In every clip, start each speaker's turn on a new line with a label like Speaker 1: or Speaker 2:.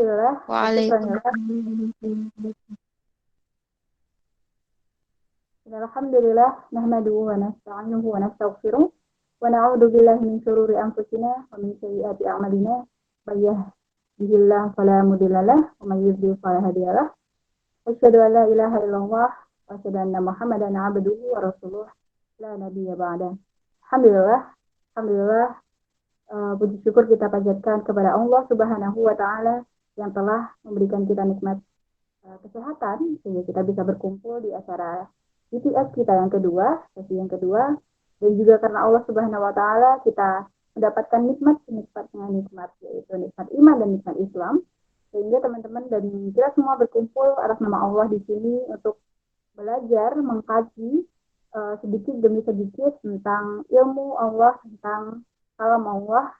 Speaker 1: Alhamdulillah, syukuranillah.
Speaker 2: Waalaikumsalam.
Speaker 1: Alhamdulillah, nahmaduhu wa nasta'inuhu wa nastaghfiruh wa na'udzu billahi min shururi anfusina wa min sayyiati a'malina. May yahdihillahu fala mudilla lahu wa may yudlil fala hadiya lahu. Asyhadu an la ilaha illallah wa asyhadu anna Muhammadan 'abduhu wa rasuluh la nabiyya ba'da. Alhamdulillah, alhamdulillah, puji syukur kita panjatkan kepada Allah Subhanahu wa taala yang telah memberikan kita nikmat kesehatan sehingga kita bisa berkumpul di acara BTS kita yang kedua, sesi yang kedua, dan juga karena Allah Subhanahu wa taala kita mendapatkan nikmatnya nikmat yaitu nikmat iman dan nikmat Islam, sehingga teman-teman dan kita semua berkumpul atas nama Allah di sini untuk belajar mengkaji sedikit demi sedikit tentang ilmu Allah, tentang kalam Allah,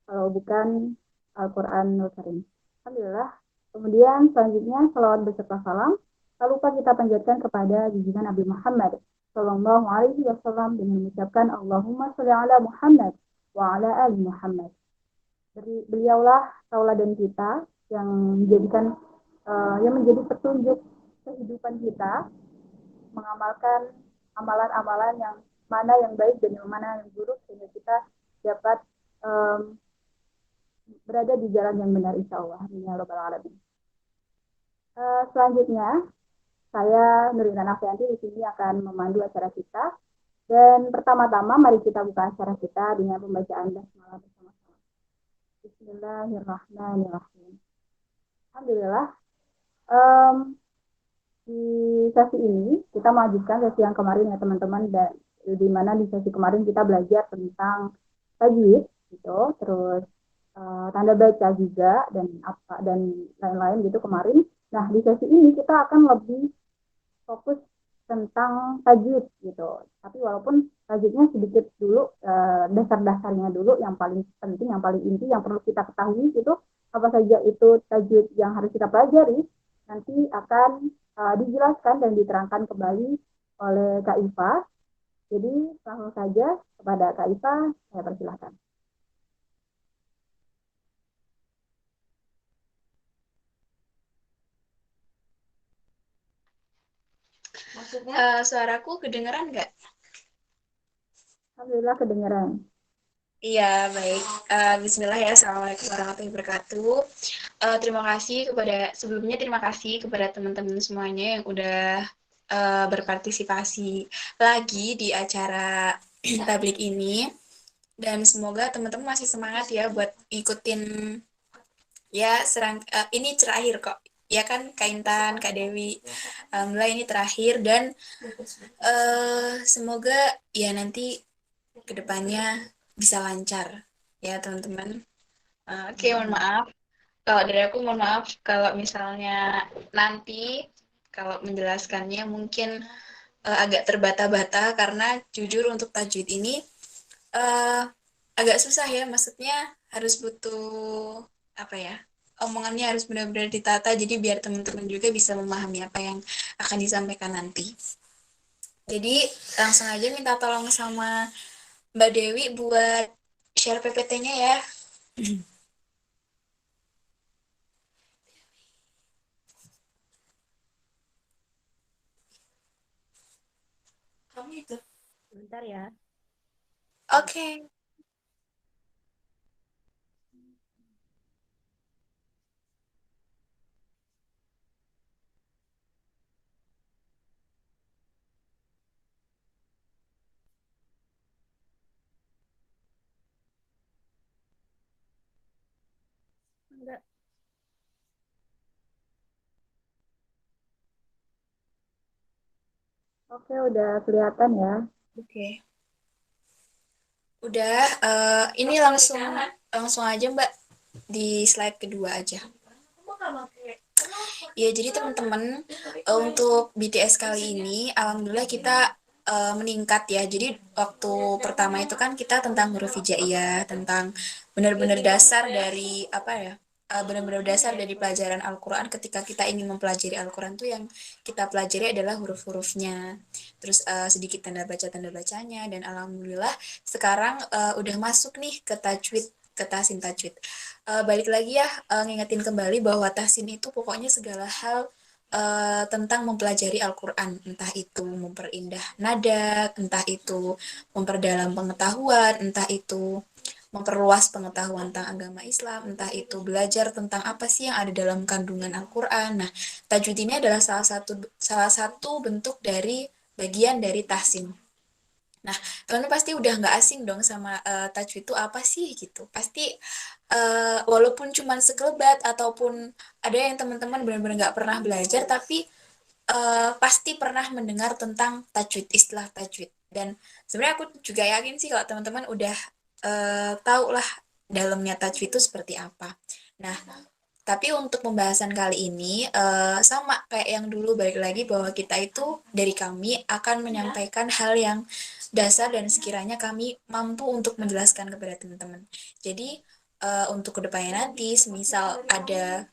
Speaker 1: kalau bukan Al-Quranul Karim. Alhamdulillah. Kemudian selanjutnya salawat beserta salam tak lupa kita panjatkan kepada junjungan Nabi Muhammad Sallallahu Alaihi Wasallam dengan mengucapkan Allahumma sholli ala Muhammad wa ala ali Muhammad. Beliaulah tauladan kita yang menjadikan yang menjadi petunjuk kehidupan kita, mengamalkan amalan-amalan yang mana yang baik dan yang mana yang buruk sehingga kita dapat berada di jalan yang benar insya Allah. Ya Rabbal Alamin. Selanjutnya saya Nurina Nafrianti di sini akan memandu acara kita. Dan pertama-tama mari kita buka acara kita dengan pembacaan basmalah bersama-sama. Bismillahirrahmanirrahim. Alhamdulillah. Di sesi ini kita melanjutkan sesi yang kemarin ya teman-teman, di mana di sesi kemarin kita belajar tentang tajwid gitu, terus tanda baca juga dan lain-lain gitu kemarin. Nah, di sesi ini kita akan lebih fokus tentang tajwid gitu. Tapi walaupun tajwidnya sedikit dulu, dasar-dasarnya dulu, yang paling penting, yang paling inti, yang perlu kita ketahui itu apa saja itu tajwid yang harus kita pelajari, nanti akan dijelaskan dan diterangkan kembali oleh Kak Iva. Jadi langsung saja kepada Kak Iva, saya persilahkan.
Speaker 3: Suaraku kedengeran nggak?
Speaker 1: Alhamdulillah kedengaran.
Speaker 3: Iya, baik. Bismillah ya, Assalamualaikum warahmatullahi wabarakatuh. Terima kasih kepada teman-teman semuanya yang udah berpartisipasi lagi di acara tablik ini. Dan semoga teman-teman masih semangat ya buat ikutin ya ini terakhir kok. Ya kan, Kak Intan, Kak Dewi. Alhamdulillah ini terakhir dan semoga ya nanti kedepannya bisa lancar ya teman-teman. Oke, mohon maaf. Kalau dari aku mohon maaf kalau misalnya nanti kalau menjelaskannya mungkin agak terbata-bata karena jujur untuk tajwid ini uh, agak susah ya. Maksudnya harus butuh apa ya? Omongannya harus benar-benar ditata jadi biar teman-teman juga bisa memahami apa yang akan disampaikan nanti. Jadi langsung aja minta tolong sama Mbak Dewi buat share PPT-nya ya. Kamu itu.
Speaker 2: Bentar ya.
Speaker 3: Oke.
Speaker 2: Enggak.
Speaker 1: Oke, udah kelihatan ya.
Speaker 3: Oke. Udah, ini langsung langsung aja Mbak di slide kedua aja. Ya, jadi teman-teman untuk BTS kali ini, alhamdulillah kita meningkat ya. Jadi waktu pertama itu kan kita tentang huruf hijaiyah, tentang benar-benar dasar dari apa ya? Benar-benar dasar dari pelajaran Al-Quran. Ketika kita ingin mempelajari Al-Quran tuh yang kita pelajari adalah huruf-hurufnya, terus sedikit tanda baca tanda bacanya, dan alhamdulillah sekarang udah masuk nih ke tajwid ke tahsin tajwid. Balik lagi ya, ngingetin kembali bahwa tahsin itu pokoknya segala hal tentang mempelajari Al-Quran, entah itu memperindah nada, entah itu memperdalam pengetahuan, entah itu memperluas pengetahuan tentang agama Islam, entah itu belajar tentang apa sih yang ada dalam kandungan Al-Quran. Nah, tajwid ini adalah salah satu bentuk dari bagian dari tahsin. Nah, teman-teman pasti udah nggak asing dong sama tajwid itu apa sih gitu. Pasti walaupun cuman sekelebat ataupun ada yang teman-teman benar-benar nggak pernah belajar, tapi pasti pernah mendengar tentang tajwid, istilah tajwid. Dan sebenarnya aku juga yakin sih kalau teman-teman udah tahu lah dalamnya tajwid itu seperti apa. Nah, tapi untuk pembahasan kali ini sama kayak yang dulu, balik lagi bahwa kita itu dari kami akan menyampaikan hal yang dasar dan sekiranya kami mampu untuk menjelaskan kepada teman-teman. Jadi untuk kedepannya nanti, semisal ada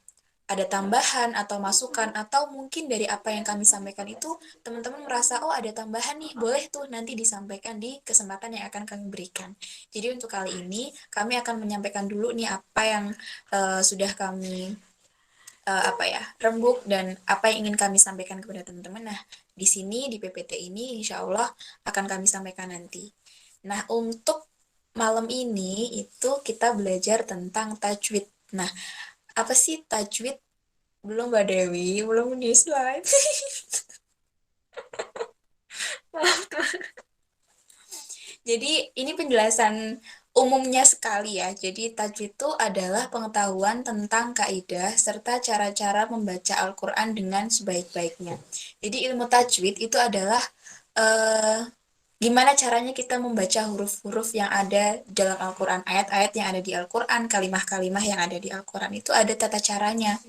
Speaker 3: tambahan atau masukan atau mungkin dari apa yang kami sampaikan itu teman-teman merasa oh ada tambahan nih, boleh tuh nanti disampaikan di kesempatan yang akan kami berikan. Jadi untuk kali ini kami akan menyampaikan dulu nih apa yang sudah kami rembuk dan apa yang ingin kami sampaikan kepada teman-teman. Nah, di sini di PPT ini insya Allah akan kami sampaikan nanti. Nah, untuk malam ini itu kita belajar tentang tajwid. Nah, apa sih tajwid? Belum Mbak Dewi, belum di slide. Jadi ini penjelasan umumnya sekali ya. Jadi tajwid itu adalah pengetahuan tentang kaidah serta cara-cara membaca Al-Quran dengan sebaik-baiknya. Jadi ilmu tajwid itu adalah eh, gimana caranya kita membaca huruf-huruf yang ada dalam Al-Quran, ayat-ayat yang ada di Al-Quran, kalimah-kalimah yang ada di Al-Quran itu ada tata caranya.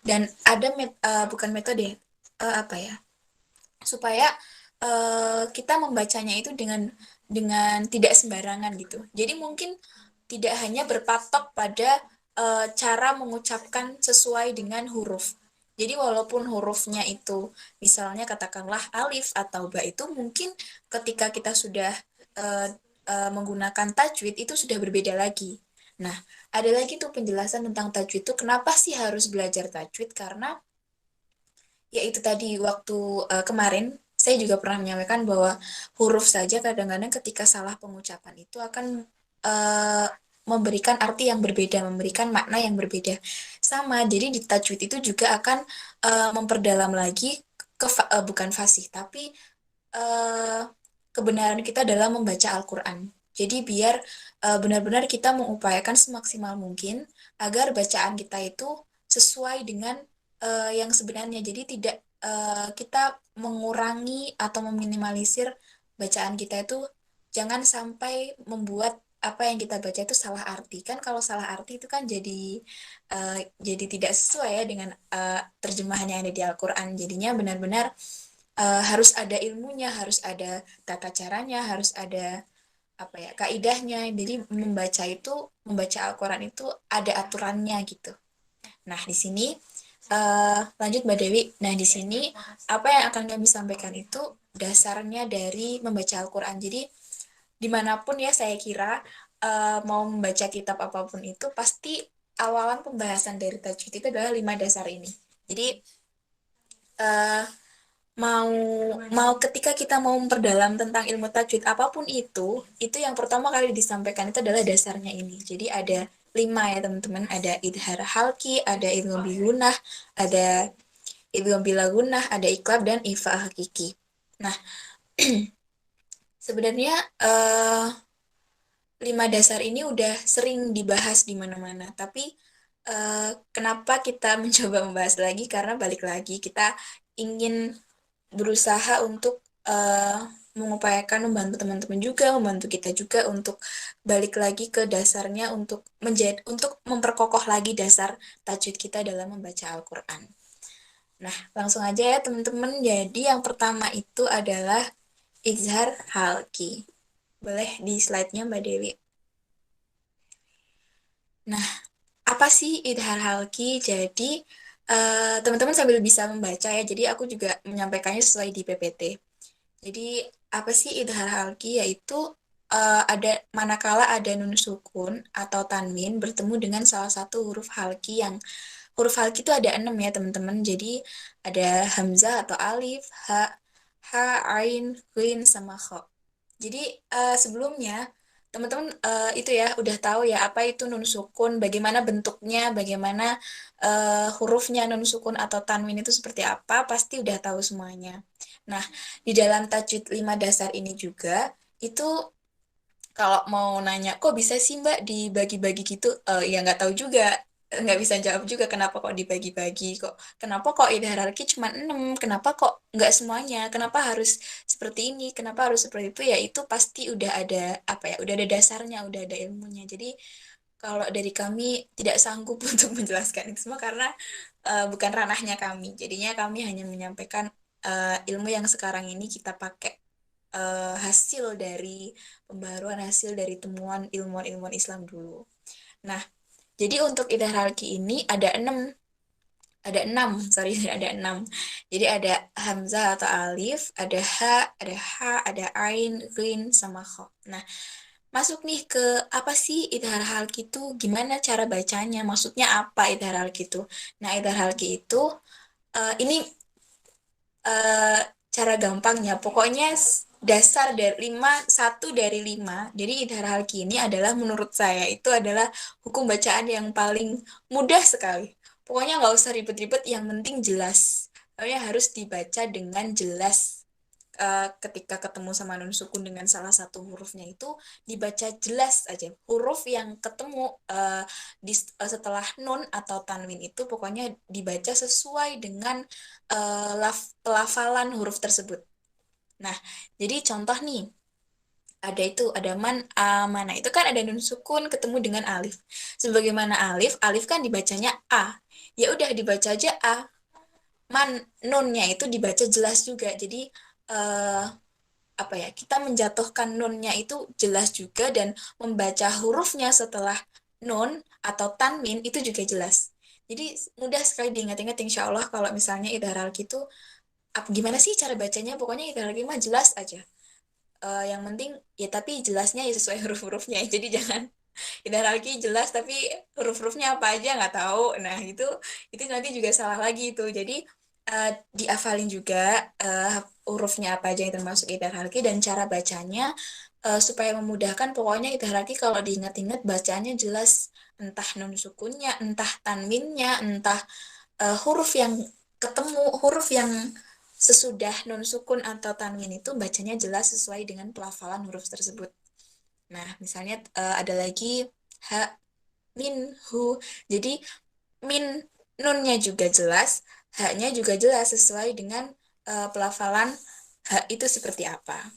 Speaker 3: Dan ada bukan metode, apa ya? Supaya kita membacanya itu dengan tidak sembarangan gitu. Jadi mungkin tidak hanya berpatok pada cara mengucapkan sesuai dengan huruf. Jadi walaupun hurufnya itu misalnya katakanlah alif atau ba, itu mungkin ketika kita sudah uh, menggunakan tajwid itu sudah berbeda lagi. Nah, ada lagi tuh penjelasan tentang tajwid itu kenapa sih harus belajar tajwid, karena ya itu tadi waktu kemarin saya juga pernah menyampaikan bahwa huruf saja kadang-kadang ketika salah pengucapan itu akan uh, memberikan arti yang berbeda, memberikan makna yang berbeda. Sama, jadi di tajwid itu juga akan memperdalam lagi bukan fasih, tapi uh, kebenaran kita dalam membaca Al-Quran. Jadi biar benar-benar kita mengupayakan semaksimal mungkin agar bacaan kita itu sesuai dengan yang sebenarnya. Jadi tidak kita mengurangi atau meminimalisir bacaan kita itu, jangan sampai membuat apa yang kita baca itu salah arti. Kan kalau salah arti itu kan jadi tidak sesuai ya dengan terjemahan yang ada di Al-Quran. Jadinya benar-benar harus ada ilmunya, harus ada tata caranya, harus ada apa ya, kaidahnya. Jadi membaca Al-Quran itu ada aturannya gitu. Nah, di sini lanjut Mbak Dewi. Nah, di sini apa yang akan kami sampaikan itu dasarnya dari membaca Al-Quran. Jadi dimanapun ya saya kira mau membaca kitab apapun itu pasti awalan pembahasan dari tajwid itu adalah 5 dasar ini. Jadi eh, mau mau ketika kita mau memperdalam tentang ilmu tajwid apapun itu yang pertama kali disampaikan itu adalah dasarnya ini. Jadi ada 5 ya teman-teman, ada idhar halki, ada idgham bigunah, ada idgham bilagunah, ada iklab dan ifa hakiki. Nah, sebenarnya 5 dasar ini udah sering dibahas di mana-mana, tapi kenapa kita mencoba membahas lagi, karena balik lagi kita ingin berusaha untuk mengupayakan membantu teman-teman juga, membantu kita juga untuk balik lagi ke dasarnya untuk memperkokoh lagi dasar tajwid kita dalam membaca Al-Quran. Nah, langsung aja ya teman-teman. Jadi yang pertama itu adalah izhar halki. Boleh di slide-nya Mbak Dewi. Nah, apa sih idhar halki? Jadi teman-teman sambil bisa membaca ya. Jadi aku juga menyampaikannya sesuai di PPT. Jadi apa sih idhar halki? Yaitu ada manakala ada nun sukun atau tanwin bertemu dengan salah satu huruf halki yang huruf halki itu ada 6 ya teman-teman. Jadi ada hamzah atau alif, ha, ain, ghin, sama kha. Jadi sebelumnya teman-teman itu ya udah tahu ya apa itu nun sukun, bagaimana bentuknya, bagaimana hurufnya nun sukun atau tanwin itu seperti apa, pasti udah tahu semuanya. Nah, di dalam tajwid 5 dasar ini juga itu kalau mau nanya, kok bisa sih Mbak dibagi-bagi gitu? Ya nggak tahu juga, nggak bisa jawab juga kenapa kok dibagi-bagi, kenapa kok ida hierarki cuma 6, kenapa kok nggak semuanya, kenapa harus seperti ini, kenapa harus seperti itu, ya itu pasti udah ada, apa ya, udah ada dasarnya, udah ada ilmunya. Jadi kalau dari kami tidak sanggup untuk menjelaskan itu semua karena bukan ranahnya kami. Jadinya kami hanya menyampaikan ilmu yang sekarang ini kita pakai hasil dari pembaruan, hasil dari temuan ilmuwan-ilmuwan Islam dulu. Nah, jadi untuk hierarki ini sorry, ada enam. Jadi ada hamzah atau alif, ada ada ain, ghin, sama kha. Nah, masuk nih ke apa sih idhar halki itu? Gimana cara bacanya? Maksudnya apa idhar halki itu? Nah, idhar halki itu ini eh, cara gampangnya, pokoknya dasar dari 1 dari 5. Jadi idhar halki ini adalah menurut saya itu adalah hukum bacaan yang paling mudah sekali. Pokoknya nggak usah ribet-ribet, yang penting jelas. Pokoknya harus dibaca dengan jelas. Ketika ketemu sama nun sukun dengan salah satu hurufnya itu dibaca jelas aja. Huruf yang ketemu setelah nun atau tanwin itu pokoknya dibaca sesuai dengan pelafalan huruf tersebut. Nah, jadi contoh nih, ada mana itu kan ada nun sukun ketemu dengan alif. Sebagaimana alif, alif kan dibacanya a. Ya udah dibaca aja a. Nunnya itu dibaca jelas juga. Jadi eh, apa ya, kita menjatuhkan nunnya itu jelas juga, dan membaca hurufnya setelah nun atau tanwin itu juga jelas. Jadi mudah sekali diingat-ingat insya Allah kalau misalnya idhar gitu, gimana sih cara bacanya, pokoknya idhar mah jelas aja. Yang penting ya, tapi jelasnya ya sesuai huruf-hurufnya ya. Jadi jangan idhar jelas tapi huruf-hurufnya apa aja nggak tahu. Nah itu nanti juga salah lagi itu. Jadi diafalin juga hurufnya apa aja yang termasuk idhar dan cara bacanya supaya memudahkan. Pokoknya idhar kalau diingat-ingat bacanya jelas, entah nun sukunnya, entah tanwinnya, entah huruf yang ketemu, huruf yang sesudah nun sukun atau tanwin itu bacanya jelas sesuai dengan pelafalan huruf tersebut. Nah, misalnya ada lagi ha, min, hu. Jadi min, nunnya juga jelas, haknya juga jelas sesuai dengan pelafalan hak itu seperti apa.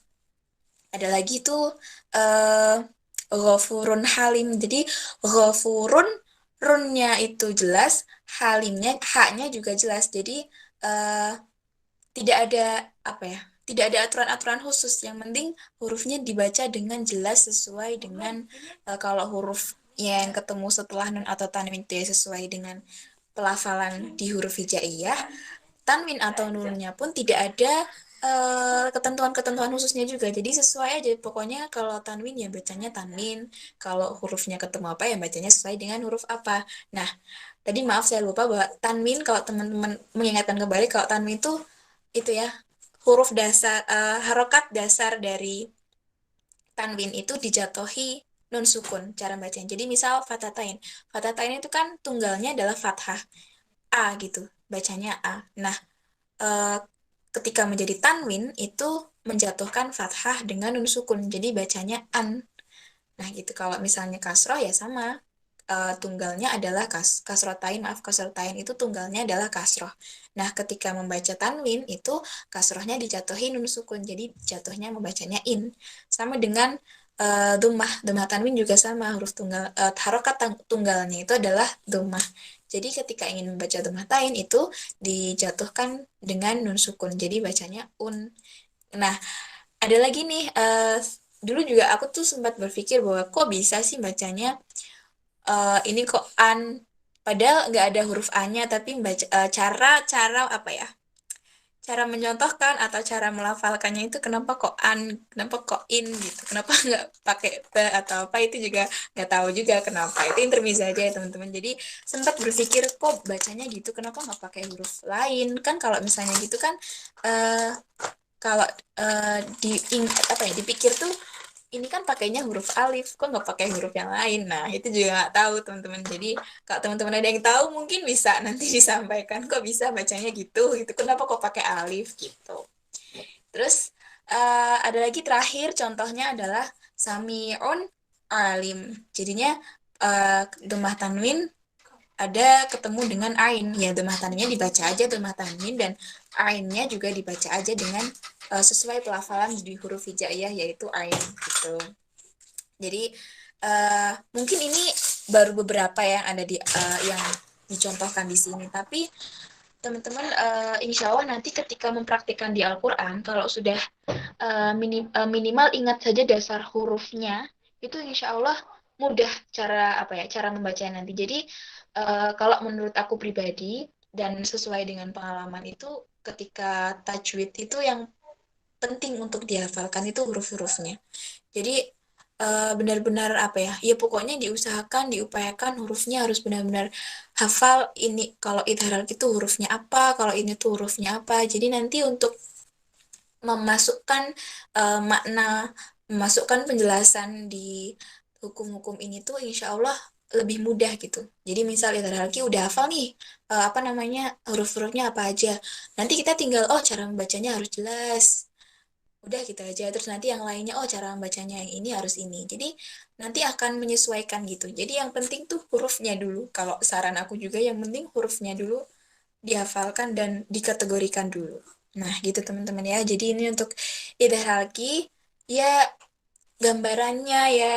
Speaker 3: Ada lagi tuh uh, ghafurun halim. Jadi ghafurun, runnya itu jelas, halimnya, haknya juga jelas. Jadi uh, tidak ada, apa ya, tidak ada aturan-aturan khusus. Yang penting hurufnya dibaca dengan jelas sesuai dengan kalau huruf yang ketemu setelah nun atau tanwin itu ya sesuai dengan pelafalan di huruf hijaiyah. Tanwin atau nunnya pun tidak ada ketentuan-ketentuan khususnya juga. Jadi sesuai aja. Pokoknya kalau tanwin ya bacanya tanwin. Kalau hurufnya ketemu apa ya bacanya sesuai dengan huruf apa. Nah, tadi maaf saya lupa bahwa tanwin, kalau teman-teman mengingatkan kembali, kalau tanwin itu ya huruf dasar, harokat dasar dari tanwin itu dijatuhi nun sukun cara bacanya. Jadi misal fatatain. Fatatain itu kan tunggalnya adalah fathah. A gitu. Bacanya A. Nah, eh, ketika menjadi tanwin itu menjatuhkan fathah dengan nun sukun. Jadi bacanya an. Nah, gitu. Kalau misalnya kasroh ya sama. Tunggalnya adalah kasrotain, maaf, kasrotain itu tunggalnya adalah kasroh. Nah, ketika membaca tanwin itu kasrohnya dijatuhi nun sukun, jadi jatuhnya membacanya in. Sama dengan dumah tanwin juga sama, huruf tunggal, harokat tunggalnya itu adalah dumah. Jadi ketika ingin membaca dumah tain itu dijatuhkan dengan nun sukun, jadi bacanya un. Nah, ada lagi nih, dulu juga aku tuh sempat berpikir bahwa kok bisa sih bacanya ini kok padahal nggak ada huruf A-nya, tapi cara cara apa ya? cara menyontohkan atau cara melafalkannya itu kenapa kok kenapa kok in gitu, kenapa nggak pakai the atau apa, itu juga nggak tahu juga kenapa. Itu intermezzo aja ya teman-teman. Jadi sempat berpikir kok bacanya gitu, kenapa nggak pakai huruf lain, kan kalau misalnya gitu kan eh kalau apa ya, dipikir tuh ini kan pakainya huruf alif, kok nggak pakai huruf yang lain. Nah itu juga nggak tahu teman-teman. Jadi kalau teman-teman ada yang tahu mungkin bisa nanti disampaikan kok bisa bacanya gitu gitu, kenapa kok pakai alif gitu. Terus ada lagi terakhir contohnya adalah sami'un alim. Jadinya domah tanwin ada ketemu dengan ain. Ya domah tanwinnya dibaca aja domah tanwin, dan ainnya juga dibaca aja dengan sesuai pelafalan di huruf hijaiyah yaitu ain gitu. Jadi mungkin ini baru beberapa yang ada yang dicontohkan di sini, tapi teman-teman insya Allah nanti ketika mempraktikkan di Al-Quran, kalau sudah minimal ingat saja dasar hurufnya, itu insya Allah mudah cara apa ya, cara membacanya nanti. Jadi kalau menurut aku pribadi dan sesuai dengan pengalaman itu, ketika tajwid itu yang penting untuk dihafalkan itu huruf-hurufnya. Jadi benar-benar apa ya, ya pokoknya diusahakan, diupayakan hurufnya harus benar-benar hafal. Ini kalau idhar itu hurufnya apa, kalau ini tuh hurufnya apa. Jadi nanti untuk memasukkan makna, memasukkan penjelasan di hukum-hukum ini tuh insya Allah lebih mudah gitu. Jadi misal idhar udah hafal nih apa namanya, huruf-hurufnya apa aja. Nanti kita tinggal cara membacanya harus jelas. Udah gitu aja. Terus nanti yang lainnya cara membacanya yang ini harus ini. Jadi nanti akan menyesuaikan gitu. Jadi yang penting tuh hurufnya dulu. Kalau saran aku juga yang penting hurufnya dulu dihafalkan dan dikategorikan dulu. Nah, gitu teman-teman ya. Jadi ini untuk idhar ya gambarannya ya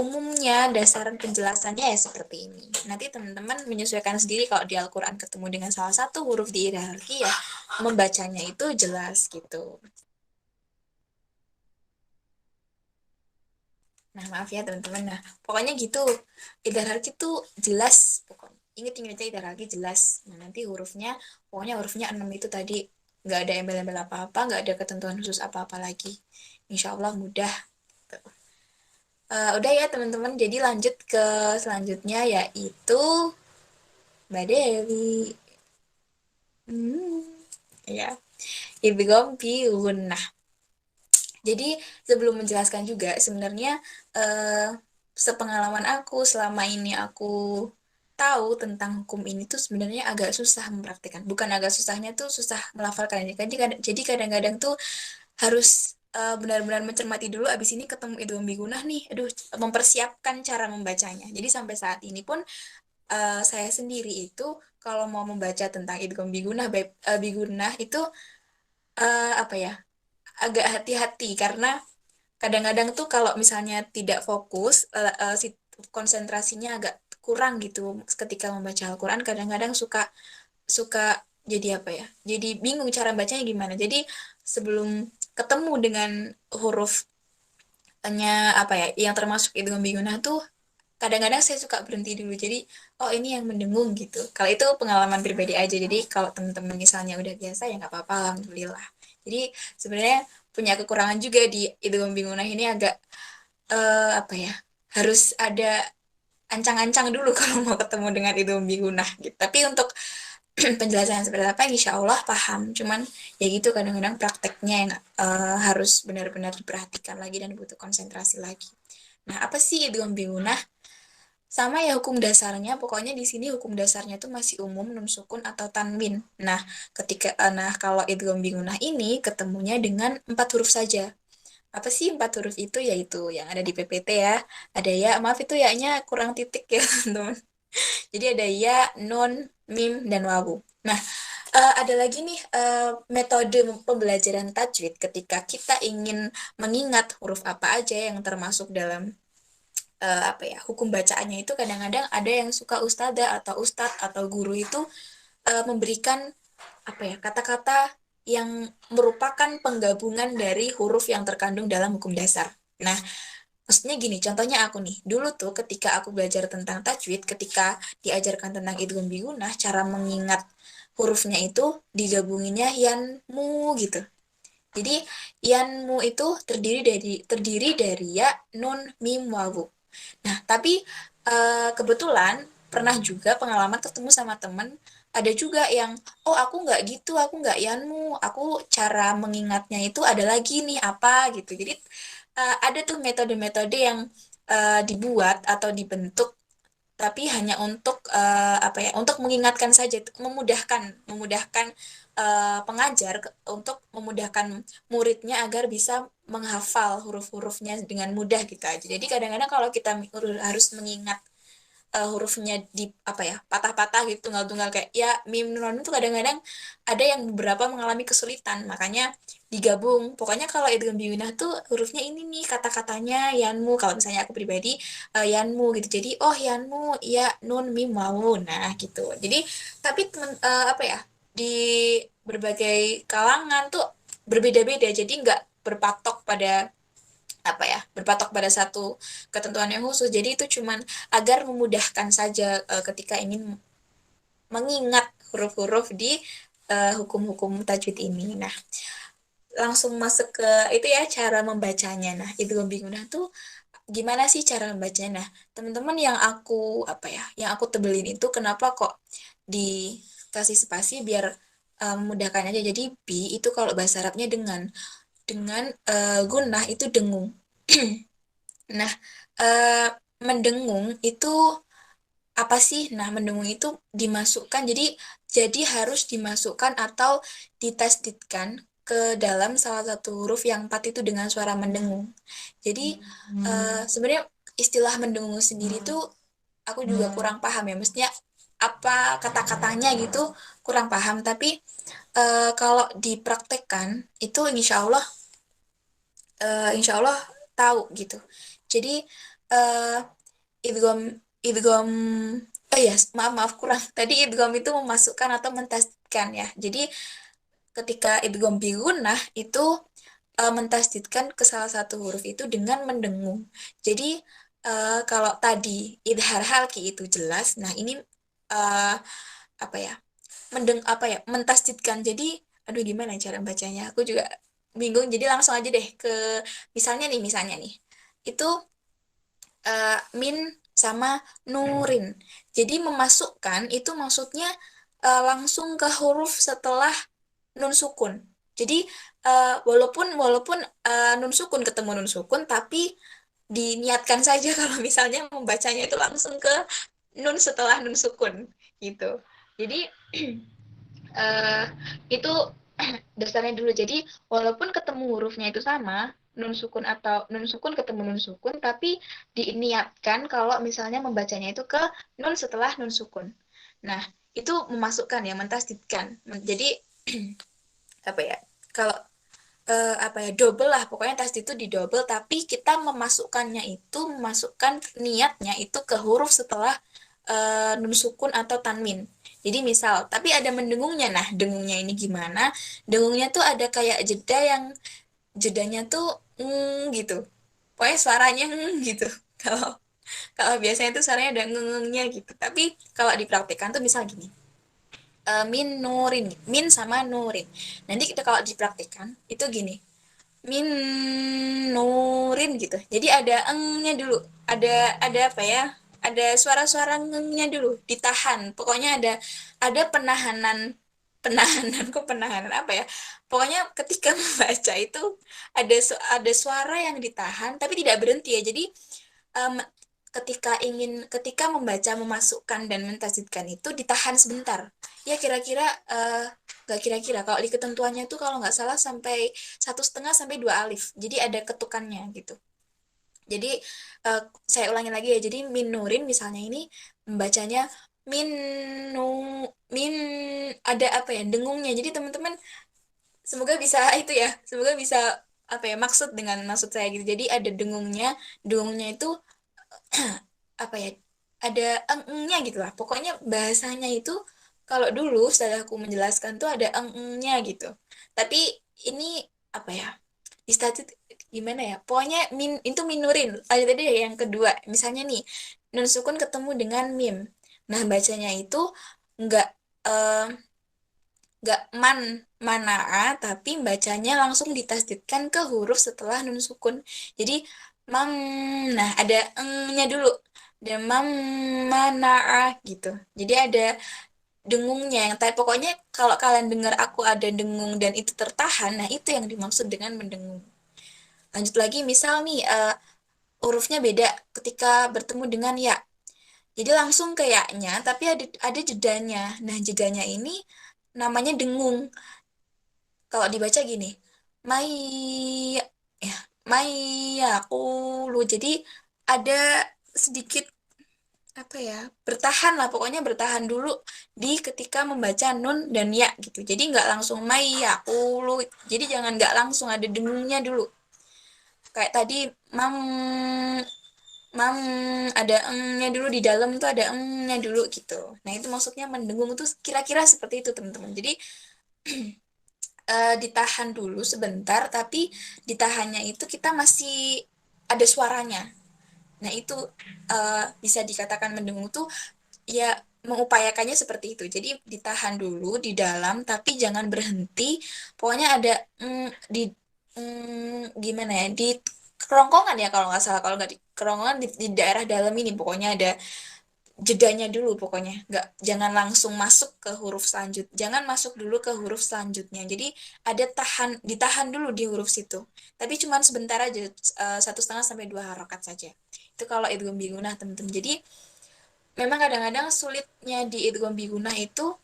Speaker 3: umumnya dasar penjelasannya ya seperti ini. Nanti teman-teman menyesuaikan sendiri kalau di Al-Qur'an ketemu dengan salah satu huruf di idhar ya membacanya itu jelas gitu. Nah, maaf ya teman-teman. Nah, pokoknya gitu. Idhar itu jelas pokoknya. Ingat-ingat aja idhar jelas. Nah, nanti hurufnya, pokoknya hurufnya 6 itu tadi. Nggak ada embel-embel apa-apa, nggak ada ketentuan khusus apa-apa lagi. Insya Allah mudah. Udah ya teman-teman, jadi lanjut ke selanjutnya yaitu Mbak Dewi. Hmm, ya. Idgham fi gunnah. Jadi sebelum menjelaskan juga sebenarnya sepengalaman aku selama ini aku tahu tentang hukum ini tuh sebenarnya agak susah mempraktikkan. Bukan agak susahnya tuh susah melafalkan. Jadi kadang-kadang tuh harus benar-benar mencermati dulu, abis ini ketemu idgham bigunah nih. Aduh, mempersiapkan cara membacanya. Jadi sampai saat ini pun saya sendiri itu kalau mau membaca tentang idgham bigunah itu apa ya? Agak hati-hati karena kadang-kadang tuh kalau misalnya tidak fokus, konsentrasinya agak kurang gitu ketika membaca Al-Quran, kadang-kadang suka suka jadi apa ya, jadi bingung cara bacanya gimana. Jadi sebelum ketemu dengan hurufnya apa ya yang termasuk itu bingungnya tuh, kadang-kadang saya suka berhenti dulu. Jadi oh ini yang mendengung gitu. Kalau itu pengalaman pribadi aja. Jadi kalau teman-teman misalnya udah biasa ya nggak apa-apa, alhamdulillah. Jadi sebenarnya punya kekurangan juga di idgham bingungah ini, agak apa ya, harus ada ancang-ancang dulu kalau mau ketemu dengan idgham bingungah gitu. Tapi untuk penjelasan seperti apa insya Allah paham. Cuman ya gitu kadang-kadang prakteknya yang harus benar-benar diperhatikan lagi dan butuh konsentrasi lagi. Nah, apa sih idgham bingungah? Sama ya hukum dasarnya, pokoknya di sini hukum dasarnya tuh masih umum, nun sukun atau tanwin. Nah, kalau idgham bingungah ini ketemunya dengan 4 huruf saja. Apa sih 4 huruf itu? Yaitu yang ada di PPT ya. Ada ya, maaf itu ya-nya kurang titik ya teman-teman. Jadi ada ya, nun, mim, dan wawu. Nah, ada lagi nih metode pembelajaran tajwid ketika kita ingin mengingat huruf apa aja yang termasuk dalam apa ya, hukum bacaannya itu. Kadang-kadang ada yang suka ustadzah atau ustadz atau guru itu memberikan apa ya, kata-kata yang merupakan penggabungan dari huruf yang terkandung dalam hukum dasar. Nah, maksudnya gini, contohnya aku nih, dulu tuh ketika aku belajar tentang tajwid, ketika diajarkan tentang idgham bigunnah, cara mengingat hurufnya itu digabunginnya yanmu gitu. Jadi yanmu itu terdiri dari ya, nun, mim, wawu. Nah, tapi kebetulan pernah juga pengalaman ketemu sama temen, ada juga yang, oh aku nggak gitu, aku nggak yanmu, aku cara mengingatnya itu ada lagi nih apa gitu. Jadi ada tuh metode-metode yang dibuat atau dibentuk tapi hanya untuk apa ya, untuk mengingatkan saja, memudahkan memudahkan pengajar untuk memudahkan muridnya agar bisa menghafal huruf-hurufnya dengan mudah gitu aja. Jadi kadang-kadang kalau kita harus mengingat hurufnya di apa ya, patah-patah gitu, tunggal-tunggal kayak ya mim nun itu kadang-kadang ada yang beberapa mengalami kesulitan, makanya digabung. Pokoknya kalau idgham bimina tuh hurufnya ini nih, kata-katanya yanmu, kalau misalnya aku pribadi yanmu gitu, jadi oh yanmu ya nun mim wawu, nah gitu. Jadi tapi apa ya, di berbagai kalangan tuh berbeda-beda, jadi nggak berpatok pada apa ya, berpatok pada satu ketentuan yang khusus. Jadi itu cuman agar memudahkan saja ketika ingin mengingat huruf-huruf di hukum-hukum tajwid ini. Nah, langsung masuk ke itu ya, cara membacanya. Nah, itu bingung. Nah, tuh gimana sih cara membacanya? Nah, teman-teman, yang aku apa ya, yang aku tebelin itu kenapa kok dikasih spasi biar memudahkan aja. Jadi bi itu kalau bahasa Arabnya dengan gunnah itu dengung. Nah, eh, mendengung itu apa sih? Nah, mendengung itu dimasukkan, jadi harus dimasukkan atau ditasdidkan ke dalam salah satu huruf yang empat itu dengan suara mendengung. Jadi sebenarnya istilah mendengung sendiri tuh aku juga kurang paham ya. Mestinya apa kata-katanya gitu kurang paham. Tapi kalau dipraktekkan itu insya Allah tahu gitu. Jadi eh idgham idgham oh ya, maaf kurang. Tadi idgham itu memasukkan atau mentasdidkan ya. Jadi ketika idgham bigunnah itu mentasdidkan ke salah satu huruf itu dengan mendengung. Jadi kalau tadi idhar halki itu jelas, nah ini eh, apa ya? Apa ya? Mentasdidkan. Jadi aduh gimana cara bacanya? Aku juga bingung. Jadi langsung aja deh ke misalnya nih. Itu min sama nurin. Jadi memasukkan itu maksudnya langsung ke huruf setelah nun sukun. Jadi walaupun walaupun nun sukun ketemu nun sukun, tapi diniatkan saja kalau misalnya membacanya itu langsung ke nun setelah nun sukun gitu. Jadi eh, itu dasarnya dulu. Jadi walaupun ketemu hurufnya itu sama, nun sukun atau nun sukun ketemu nun sukun, tapi diniatkan kalau misalnya membacanya itu ke nun setelah nun sukun. Nah, itu memasukkan ya, mentasdidkan. Jadi apa ya? Kalau apa ya, double lah, pokoknya tasdid itu di double, tapi kita memasukkan niatnya itu ke huruf setelah nun sukun atau tanwin. Jadi misal, tapi ada mendengungnya. Nah, dengungnya ini gimana? Dengungnya tuh ada kayak jedanya tuh gitu. Pokoknya suaranya gitu. Kalau kalau biasanya tuh suaranya ada ngengnya gitu. Tapi kalau dipraktikkan tuh misal gini. Min nurin, min sama nurin. Nanti kita kalau dipraktikkan itu gini. Min nurin gitu. Jadi ada engnya dulu. Ada apa ya? Ada suara-suara ngengnya dulu, ditahan. Pokoknya ada penahanan, penahanan kok, penahanan apa ya? Pokoknya ketika membaca itu ada suara yang ditahan tapi tidak berhenti ya. Jadi em, ketika membaca, memasukkan dan mentasdidkan itu ditahan sebentar. Ya kira-kira nggak kira-kira, kalau di ketentuannya itu kalau nggak salah sampai 1,5 sampai 2 alif. Jadi ada ketukannya gitu. Jadi eh, saya ulangi lagi ya. Jadi min nurin misalnya ini membacanya min nu min, ada apa ya, dengungnya. Jadi teman-teman semoga bisa itu ya. Semoga bisa apa ya, maksud saya gitu. Jadi ada dengungnya. Dengungnya itu apa ya, ada engnya gitu lah. Pokoknya bahasanya itu kalau dulu setelah aku menjelaskan tuh ada engnya gitu. Tapi ini apa ya? Di status gimana ya? Pokoknya itu minurin. Ada tadi ya yang kedua. Misalnya nih, nun sukun ketemu dengan mim. Nah, bacanya itu enggak nggak manaa, tapi bacanya langsung ditasdidkan ke huruf setelah nun sukun. Jadi mam, nah ada engnya dulu, ada mam manaa gitu. Jadi ada dengungnya yang tadi pokoknya kalau kalian dengar aku ada dengung dan itu tertahan, nah itu yang dimaksud dengan mendengung. Lanjut lagi, misal nih hurufnya beda ketika bertemu dengan ya. Jadi langsung ke ya-nya, tapi ada jedanya. Nah, jedanya ini namanya dengung. Kalau dibaca gini, mai ya, mai aku lu. Jadi ada sedikit apa ya, bertahan lah, pokoknya bertahan dulu di ketika membaca nun dan ya gitu. Jadi nggak langsung mai aku lu. Jadi jangan nggak langsung, ada dengungnya dulu. Kayak tadi mam mam ada engnya dulu, di dalam tuh ada engnya dulu gitu. Nah, itu maksudnya mendengung tuh kira-kira seperti itu, teman-teman. Jadi ditahan dulu sebentar, tapi ditahannya itu kita masih ada suaranya. Nah, itu bisa dikatakan mendengung tuh ya, mengupayakannya seperti itu. Jadi ditahan dulu di dalam, tapi jangan berhenti. Pokoknya ada di gimana ya, di kerongkongan ya kalau nggak salah. Kalau nggak di kerongkongan, di daerah dalam ini pokoknya ada jedanya dulu, pokoknya nggak, jangan langsung masuk ke huruf selanjut, jangan masuk dulu ke huruf selanjutnya. Jadi ada ditahan dulu di huruf situ, tapi cuman sebentar aja, 1,5 sampai 2 harokat saja. Itu kalau idgham bigunnah, teman-teman. Jadi memang kadang-kadang sulitnya di idgham bigunnah itu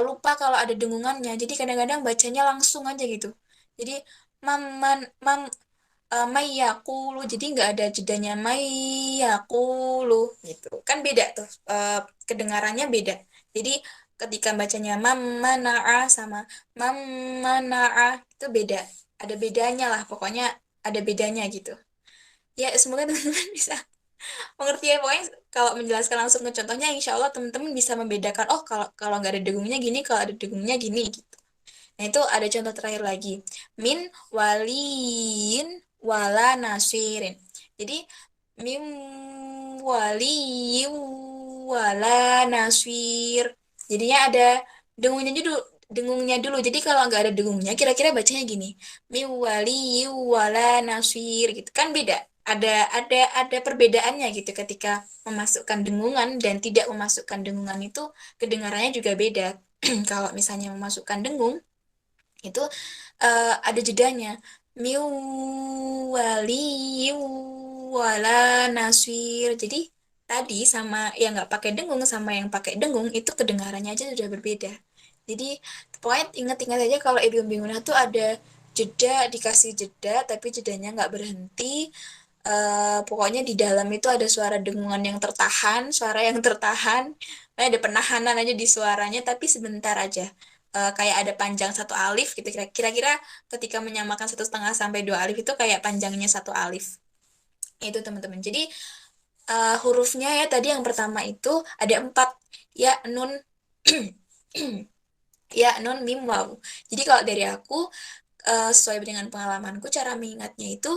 Speaker 3: lupa kalau ada dengungannya. Jadi kadang-kadang bacanya langsung aja gitu. Jadi mam man mam mayakulu, jadi nggak ada jedanya mayakulu gitu kan, beda tuh, kedengarannya beda. Jadi ketika bacanya mammanaa sama mammanaa itu beda, ada bedanya lah, pokoknya ada bedanya gitu ya. Semoga teman-teman bisa mengerti ya. Pokoknya kalau menjelaskan langsung ke contohnya, insya Allah teman-teman bisa membedakan, oh kalau kalau nggak ada dengungnya gini, kalau ada dengungnya gini gitu. Nah, itu ada contoh terakhir lagi. Min waliin wala nasirin. Jadi, min waliin wala nasir. Jadinya ada dengungnya dulu. Dengungnya dulu. Jadi kalau nggak ada dengungnya, kira-kira bacanya gini. Min waliin wala nasir gitu. Kan beda. Ada perbedaannya gitu ketika memasukkan dengungan dan tidak memasukkan dengungan, itu kedengarannya juga beda. Kalau misalnya memasukkan dengung, itu ada jedanya, miu wali wala nasir. Jadi tadi sama yang nggak pakai dengung sama yang pakai dengung itu kedengarannya aja sudah berbeda. Jadi pokoknya ingat-ingat aja kalau idiom bingungnya tuh ada jeda, dikasih jeda tapi jedanya nggak berhenti. Pokoknya di dalam itu ada suara dengungan yang tertahan, suara yang tertahan. Ada penahanan aja di suaranya, tapi sebentar aja. Kayak ada panjang satu alif gitu. Kira-kira ketika menyamakan 1,5 sampai 2 alif itu kayak panjangnya satu alif. Itu, teman-teman. Jadi hurufnya ya tadi yang pertama itu ada 4. Ya, nun, ya, nun, mim, waw. Jadi kalau dari aku, sesuai dengan pengalamanku, cara mengingatnya itu,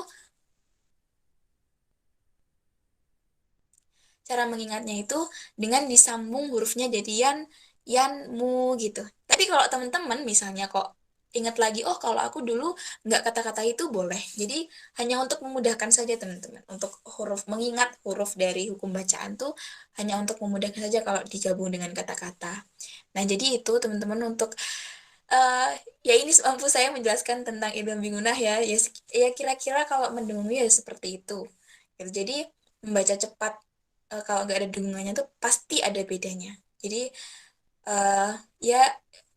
Speaker 3: dengan disambung hurufnya jadi yan, yan, mu gitu. Tapi kalau teman-teman misalnya kok ingat lagi, oh kalau aku dulu nggak kata-kata itu, boleh. Jadi hanya untuk memudahkan saja, teman-teman. Untuk huruf, mengingat huruf dari hukum bacaan tuh hanya untuk memudahkan saja kalau digabung dengan kata-kata. Nah, jadi itu teman-teman untuk eh ya ini semampu saya menjelaskan tentang idgham binggunah ya. Ya, ya kira-kira kalau mendengung ya seperti itu. Gitu. Jadi membaca cepat, kalau nggak ada dengungannya tuh pasti ada bedanya. Jadi eh ya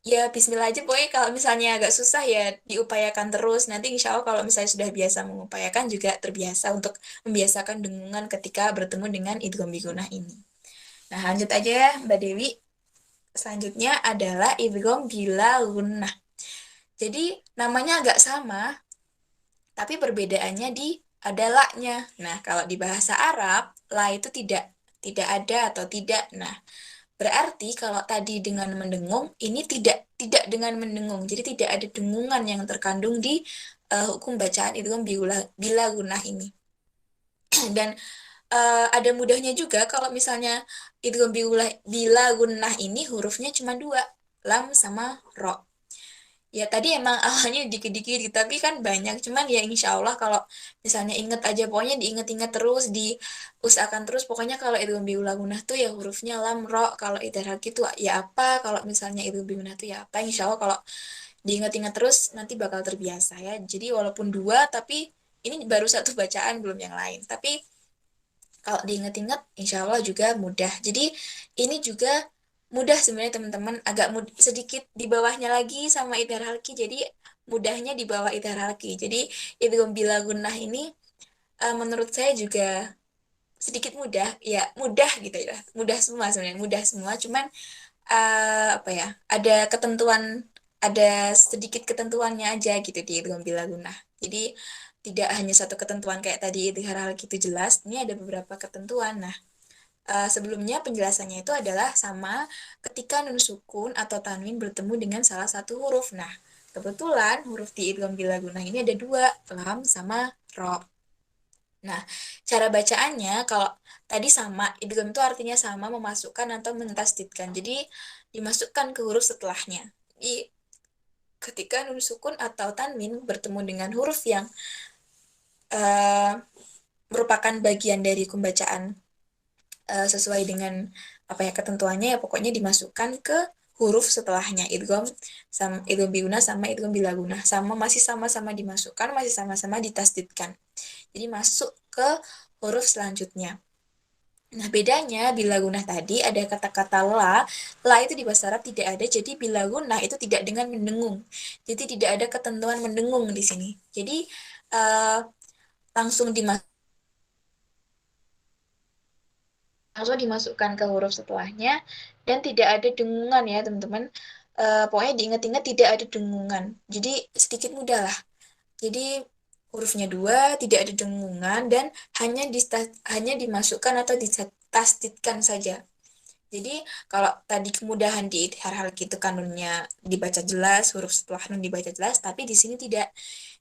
Speaker 3: ya Bismillah aja, pokoknya kalau misalnya agak susah ya diupayakan terus. Nanti insya Allah kalau misalnya sudah biasa mengupayakan, juga terbiasa untuk membiasakan dengungan ketika bertemu dengan idgham binggunah ini. Nah, lanjut aja ya Mbak Dewi. Selanjutnya adalah idgham bila gunnah. Jadi namanya agak sama, tapi perbedaannya di ada la-nya. Nah, kalau di bahasa Arab, la itu tidak ada atau tidak. Nah, berarti kalau tadi dengan mendengung, ini tidak dengan mendengung. Jadi tidak ada dengungan yang terkandung di hukum bacaan idgham bila gunnah ini. Dan ada mudahnya juga kalau misalnya idgham bila gunnah ini hurufnya cuma 2. lam sama ro. Ya tadi emang awalnya dikit-dikit gitu, tapi kan banyak. Cuman ya insya Allah kalau misalnya inget aja, pokoknya diinget-inget terus, diusahakan terus. Pokoknya kalau idgham biula gunah tuh ya hurufnya lam, ro. Kalau idhar halki tuh ya apa. Kalau misalnya idgham biula tuh ya apa. Insya Allah kalau diinget-inget terus nanti bakal terbiasa ya. Jadi walaupun dua, tapi ini baru satu bacaan, belum yang lain. Tapi kalau diinget-inget, insya Allah juga mudah. Jadi ini juga mudah sebenarnya teman-teman, agak sedikit di bawahnya lagi sama idhar halki. Jadi mudahnya di bawah idhar halki. Jadi idgham bila gunnah ini menurut saya juga sedikit mudah, ya mudah gitu ya. Mudah semua sebenarnya, mudah semua. Cuman apa ya? Ada ketentuan, ada sedikit ketentuannya aja gitu di idgham bila gunnah. Jadi tidak hanya satu ketentuan kayak tadi idhar halki itu jelas, ini ada beberapa ketentuan. Nah, sebelumnya penjelasannya itu adalah sama ketika nun sukun atau tanwin bertemu dengan salah satu huruf. Nah, kebetulan huruf di idgham bila gunnah ini ada dua, lam sama ro. Nah, cara bacaannya kalau tadi sama, idgham itu artinya sama, memasukkan atau mentasdidkan. Jadi dimasukkan ke huruf setelahnya. Jadi ketika nun sukun atau tanwin bertemu dengan huruf yang uh, merupakan bagian dari pembacaan sesuai dengan apa ya ketentuannya, ya pokoknya dimasukkan ke huruf setelahnya. Idgham sama idgham biuna sama idgham bilaguna sama, masih sama-sama dimasukkan, masih sama-sama ditasdidkan. Jadi masuk ke huruf selanjutnya. Nah, bedanya bila gunah tadi ada kata-kata la itu di bahasa Arab tidak ada, jadi bila gunah itu tidak dengan mendengung. Jadi tidak ada ketentuan mendengung di sini. Jadi uh, langsung dimasukkan ke huruf setelahnya dan tidak ada dengungan ya teman-teman. Pokoknya diingat-ingat tidak ada dengungan. Jadi sedikit mudah lah. Jadi hurufnya dua, tidak ada dengungan dan hanya dimasukkan atau ditasdidkan saja. Jadi kalau tadi kemudahan di hal-hal gitu kanunnya dibaca jelas, huruf setelah nun dibaca jelas, tapi di sini tidak.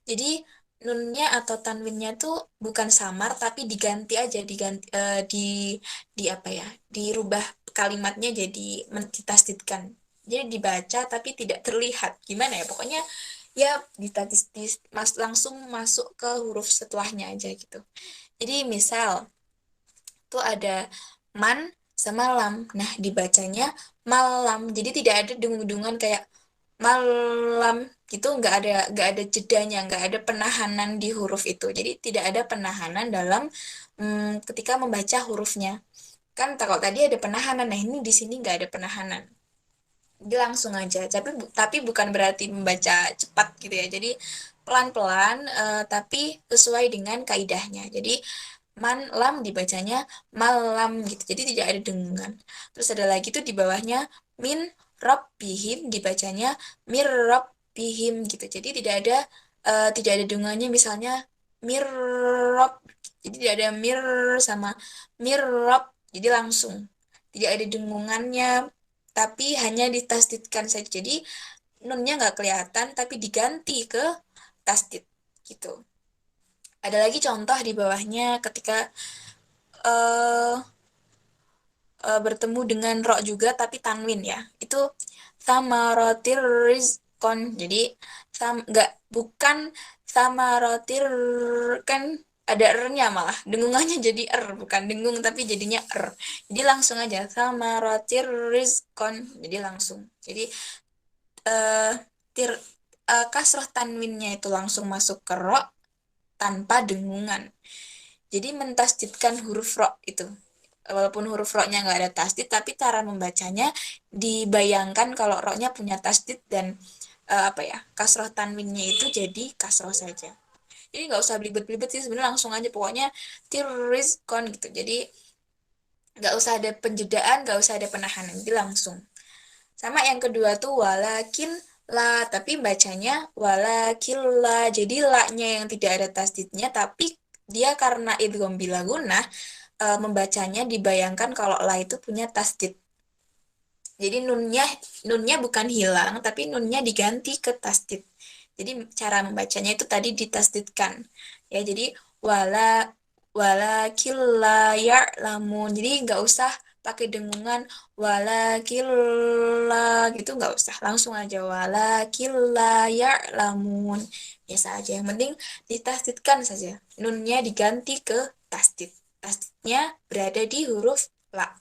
Speaker 3: Jadi nunnya atau tanwinnya tuh bukan samar tapi diganti aja, di apa ya? Dirubah kalimatnya jadi ditasdidkan. Jadi dibaca tapi tidak terlihat. Gimana ya? Pokoknya ya langsung masuk ke huruf setelahnya aja gitu. Jadi misal tuh ada man sama lam. Nah, dibacanya malam. Jadi tidak ada dengung-dengungan kayak malam gitu, nggak ada jedanya, nggak ada penahanan di huruf itu. Jadi tidak ada penahanan dalam ketika membaca hurufnya. Kan kalau tadi ada penahanan, nah ini di sini nggak ada penahanan. Dia langsung aja, tapi bukan berarti membaca cepat gitu ya. Jadi pelan-pelan, tapi sesuai dengan kaidahnya. Jadi man lam dibacanya malam gitu. Jadi tidak ada dengungan. Terus ada lagi tuh di bawahnya min rabbihim dibacanya mir rabbihim gitu. Jadi tidak ada dengungannya, misalnya mir rabb. Jadi tidak ada mir sama mir rabb. Jadi langsung tidak ada dengungannya, tapi hanya ditasdidkan saja. Jadi nunnya nggak kelihatan, tapi diganti ke tasdid gitu. Ada lagi contoh di bawahnya ketika eh bertemu dengan ro juga tapi tanwin ya. Itu sama rotir rizkon. Jadi nggak, bukan sama rotir, kan ada r-nya, malah dengungannya jadi r, bukan dengung tapi jadinya r. Jadi langsung aja sama rotir rizkon. Jadi langsung. Jadi eh tir kasroh tanwinnya itu langsung masuk ke ro tanpa dengungan. Jadi mentasdidkan huruf ro itu. Walaupun huruf ro-nya nggak ada tasdid, tapi cara membacanya dibayangkan kalau ro-nya punya tasdid dan apa ya, kasroh tanwinnya itu jadi kasroh saja. Jadi nggak usah belibet-belibet sih sebenarnya, langsung aja pokoknya tirizkon gitu. Jadi nggak usah ada penjedaan, nggak usah ada penahanan, jadi langsung. Sama yang kedua tuh walakin la, tapi bacanya walakil la. Jadi la-nya yang tidak ada tasdidnya, tapi dia karena idgham bila gunnah, membacanya dibayangkan kalau la itu punya tasdid. Jadi nunnya bukan hilang, tapi nunnya diganti ke tasdid. Jadi cara membacanya itu tadi ditasdidkan. Ya, jadi wala walakil la ya'lamun. Jadi nggak usah pakai dengungan walakilla gitu, nggak usah, langsung aja walakilla ya'lamun. Biasa aja, yang penting ditasdidkan saja. Nunnya diganti ke tasdid. Tasdidnya berada di huruf la.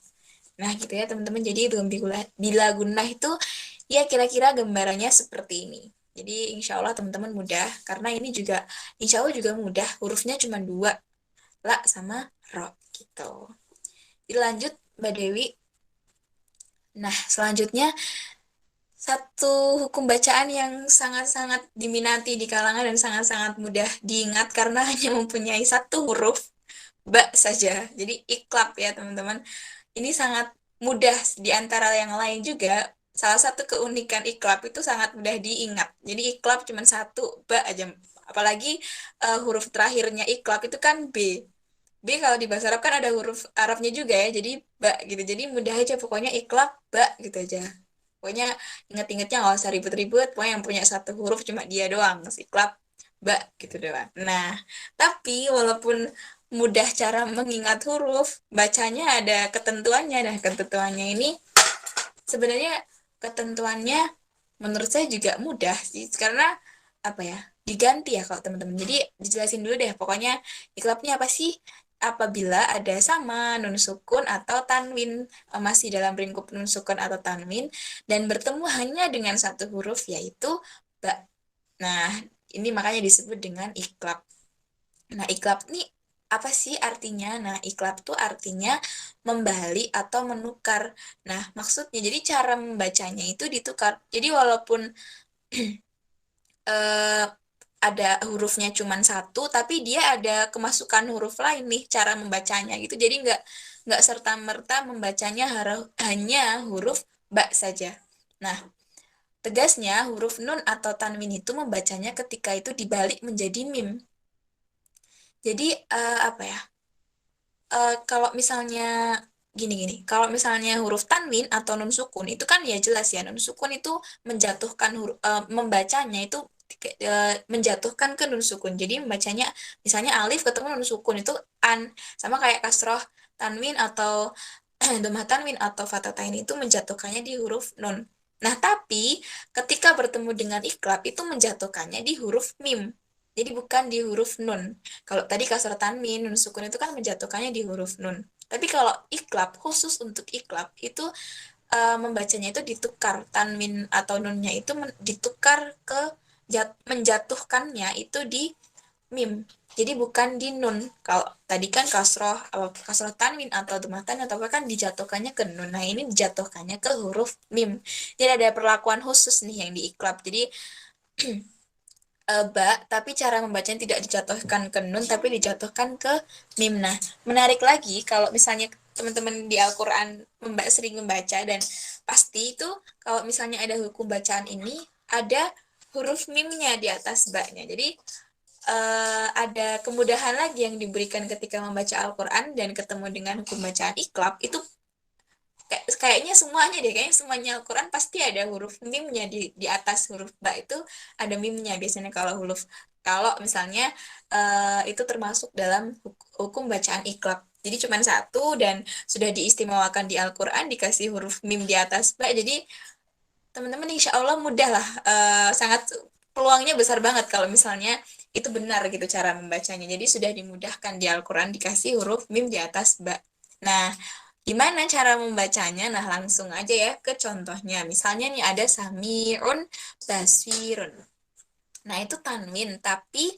Speaker 3: Nah, gitu ya teman-teman. Jadi bila gunnah itu ya kira-kira gambarannya seperti ini. Jadi insya Allah teman-teman mudah, karena ini juga insya Allah juga mudah. Hurufnya cuma dua, la sama ro gitu. Dilanjut Mbak Dewi. Nah, selanjutnya satu hukum bacaan yang sangat-sangat diminati di kalangan dan sangat-sangat mudah diingat karena hanya mempunyai satu huruf, ba saja. Jadi iklab ya teman-teman. Ini sangat mudah di antara yang lain juga. Salah satu keunikan iklab itu sangat mudah diingat. Jadi iklab cuma satu, ba aja. Apalagi huruf terakhirnya iklab itu kan B. B kalau di bahasa Arab kan ada huruf Arabnya juga ya, jadi ba gitu. Jadi mudah aja pokoknya iklab ba gitu aja. Pokoknya inget-ingetnya nggak usah ribet-ribet, pokoknya yang punya satu huruf cuma dia doang, iklab ba gitu doang. Nah, tapi walaupun mudah cara mengingat huruf, bacanya ada ketentuannya. Nah, ketentuannya ini sebenarnya ketentuannya menurut saya juga mudah sih, karena apa ya, diganti ya kalau teman-teman. Jadi dijelasin dulu deh, pokoknya iklabnya apa sih? Apabila ada sama nun sukun atau tanwin, masih dalam lingkup nun sukun atau tanwin, dan bertemu hanya dengan satu huruf yaitu ba. Nah, ini makanya disebut dengan iklab. Nah, iklab ini apa sih artinya? Nah, iklab tuh artinya membalik atau menukar. Nah, maksudnya jadi cara membacanya itu ditukar. Jadi walaupun eh, ada hurufnya cuma satu, tapi dia ada kemasukan huruf lain nih cara membacanya gitu. Jadi nggak serta-merta membacanya hanya huruf ba saja. Nah, tegasnya huruf nun atau tanwin itu membacanya ketika itu dibalik menjadi mim. Jadi apa ya? Kalau misalnya gini-gini, kalau misalnya huruf tanwin atau nun sukun itu kan ya jelas ya, nun sukun itu menjatuhkan membacanya itu menjatuhkan ke nun sukun. Jadi membacanya misalnya alif ketemu nun sukun itu an, sama kayak kasroh tanwin atau domah tanwin atau fathatain itu menjatuhkannya di huruf nun. Nah, tapi ketika bertemu dengan iklab itu menjatuhkannya di huruf mim. Jadi bukan di huruf nun. Kalau tadi kasroh tanwin, nun sukun itu kan menjatuhkannya di huruf nun. Tapi kalau iklab, khusus untuk iklab, itu membacanya itu ditukar. Tanwin atau nunnya itu ditukar ke menjatuhkannya itu di mim. Jadi bukan di nun. Kalau tadi kan kasroh tanwin atau domah tanwin atau apa kan dijatuhkannya ke nun. Nah, ini dijatuhkannya ke huruf mim. Jadi ada perlakuan khusus nih yang diiklab. Jadi ba, tapi cara membacanya tidak dijatuhkan ke nun, tapi dijatuhkan ke mim. Nah, menarik lagi kalau misalnya teman-teman di Al-Quran sering membaca, dan pasti itu kalau misalnya ada hukum bacaan ini, ada huruf mimnya di atas ba-nya. Jadi, ada kemudahan lagi yang diberikan ketika membaca Al-Quran dan ketemu dengan hukum bacaan iklab, itu kayaknya semuanya deh, kayaknya semuanya Al-Quran pasti ada huruf mimnya di atas huruf ba itu ada mimnya biasanya kalau misalnya itu termasuk dalam hukum bacaan iklab. Jadi cuma satu dan sudah diistimewakan di Al-Quran dikasih huruf mim di atas ba. Jadi teman-teman insya Allah mudah lah, sangat peluangnya besar banget kalau misalnya itu benar gitu cara membacanya. Jadi sudah dimudahkan di Al-Quran dikasih huruf mim di atas ba. Nah, gimana cara membacanya? Nah, langsung aja ya ke contohnya. Misalnya nih ada sami'un basirun. Nah, itu tanwin, tapi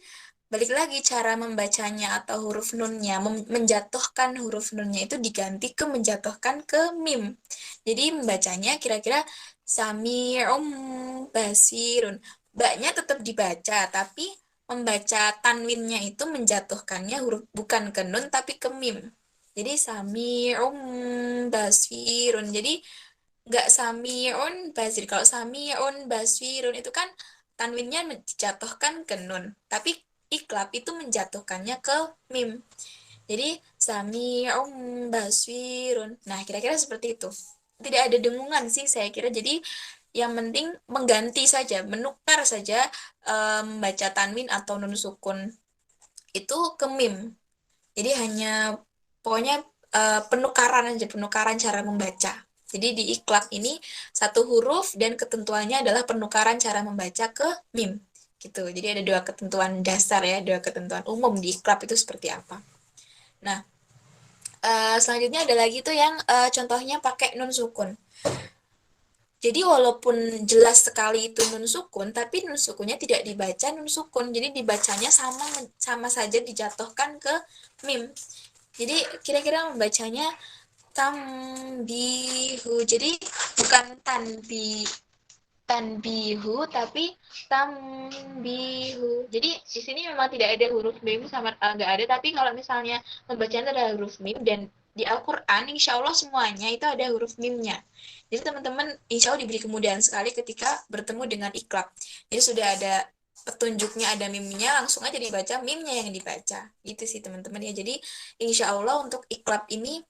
Speaker 3: balik lagi cara membacanya atau huruf nunnya, menjatuhkan huruf nunnya itu diganti ke menjatuhkan ke mim. Jadi membacanya kira-kira sami'un basirun. Baknya tetap dibaca, tapi membaca tanwinnya itu menjatuhkannya huruf bukan ke nun tapi ke mim. Jadi sami'un basirun. Jadi nggak sami'un basir. Kalau sami'un basirun itu kan tanwinnya dijatuhkan ke nun. Tapi iklab itu menjatuhkannya ke mim. Jadi sami'un basirun. Nah, kira-kira seperti itu. Tidak ada dengungan sih saya kira. Jadi yang penting mengganti saja, menukar saja membaca tanwin atau nun sukun itu ke mim. Jadi hanya pokoknya penukaran cara membaca. Jadi di iklab ini satu huruf dan ketentuannya adalah penukaran cara membaca ke mim gitu. Jadi ada dua ketentuan dasar ya, dua ketentuan umum di iklab itu seperti apa. Nah, selanjutnya ada lagi tuh yang contohnya pakai nun sukun. Jadi walaupun jelas sekali itu nun sukun, tapi nun sukunnya tidak dibaca nun sukun. Jadi dibacanya sama saja dijatuhkan ke mim. Jadi kira-kira membacanya tambihu. Jadi bukan tanbihu tapi tambihu. Jadi di sini memang tidak ada huruf mim sama nggak ada, tapi kalau misalnya pembacaan ada huruf mim dan di Al-Qur'an insya Allah semuanya itu ada huruf mimnya. Jadi teman-teman insya Allah diberi kemudahan sekali ketika bertemu dengan iklab. Jadi sudah ada petunjuknya, ada mimnya, langsung aja dibaca mimnya yang dibaca. Gitu sih teman-teman ya. Jadi insya Allah untuk iklab ini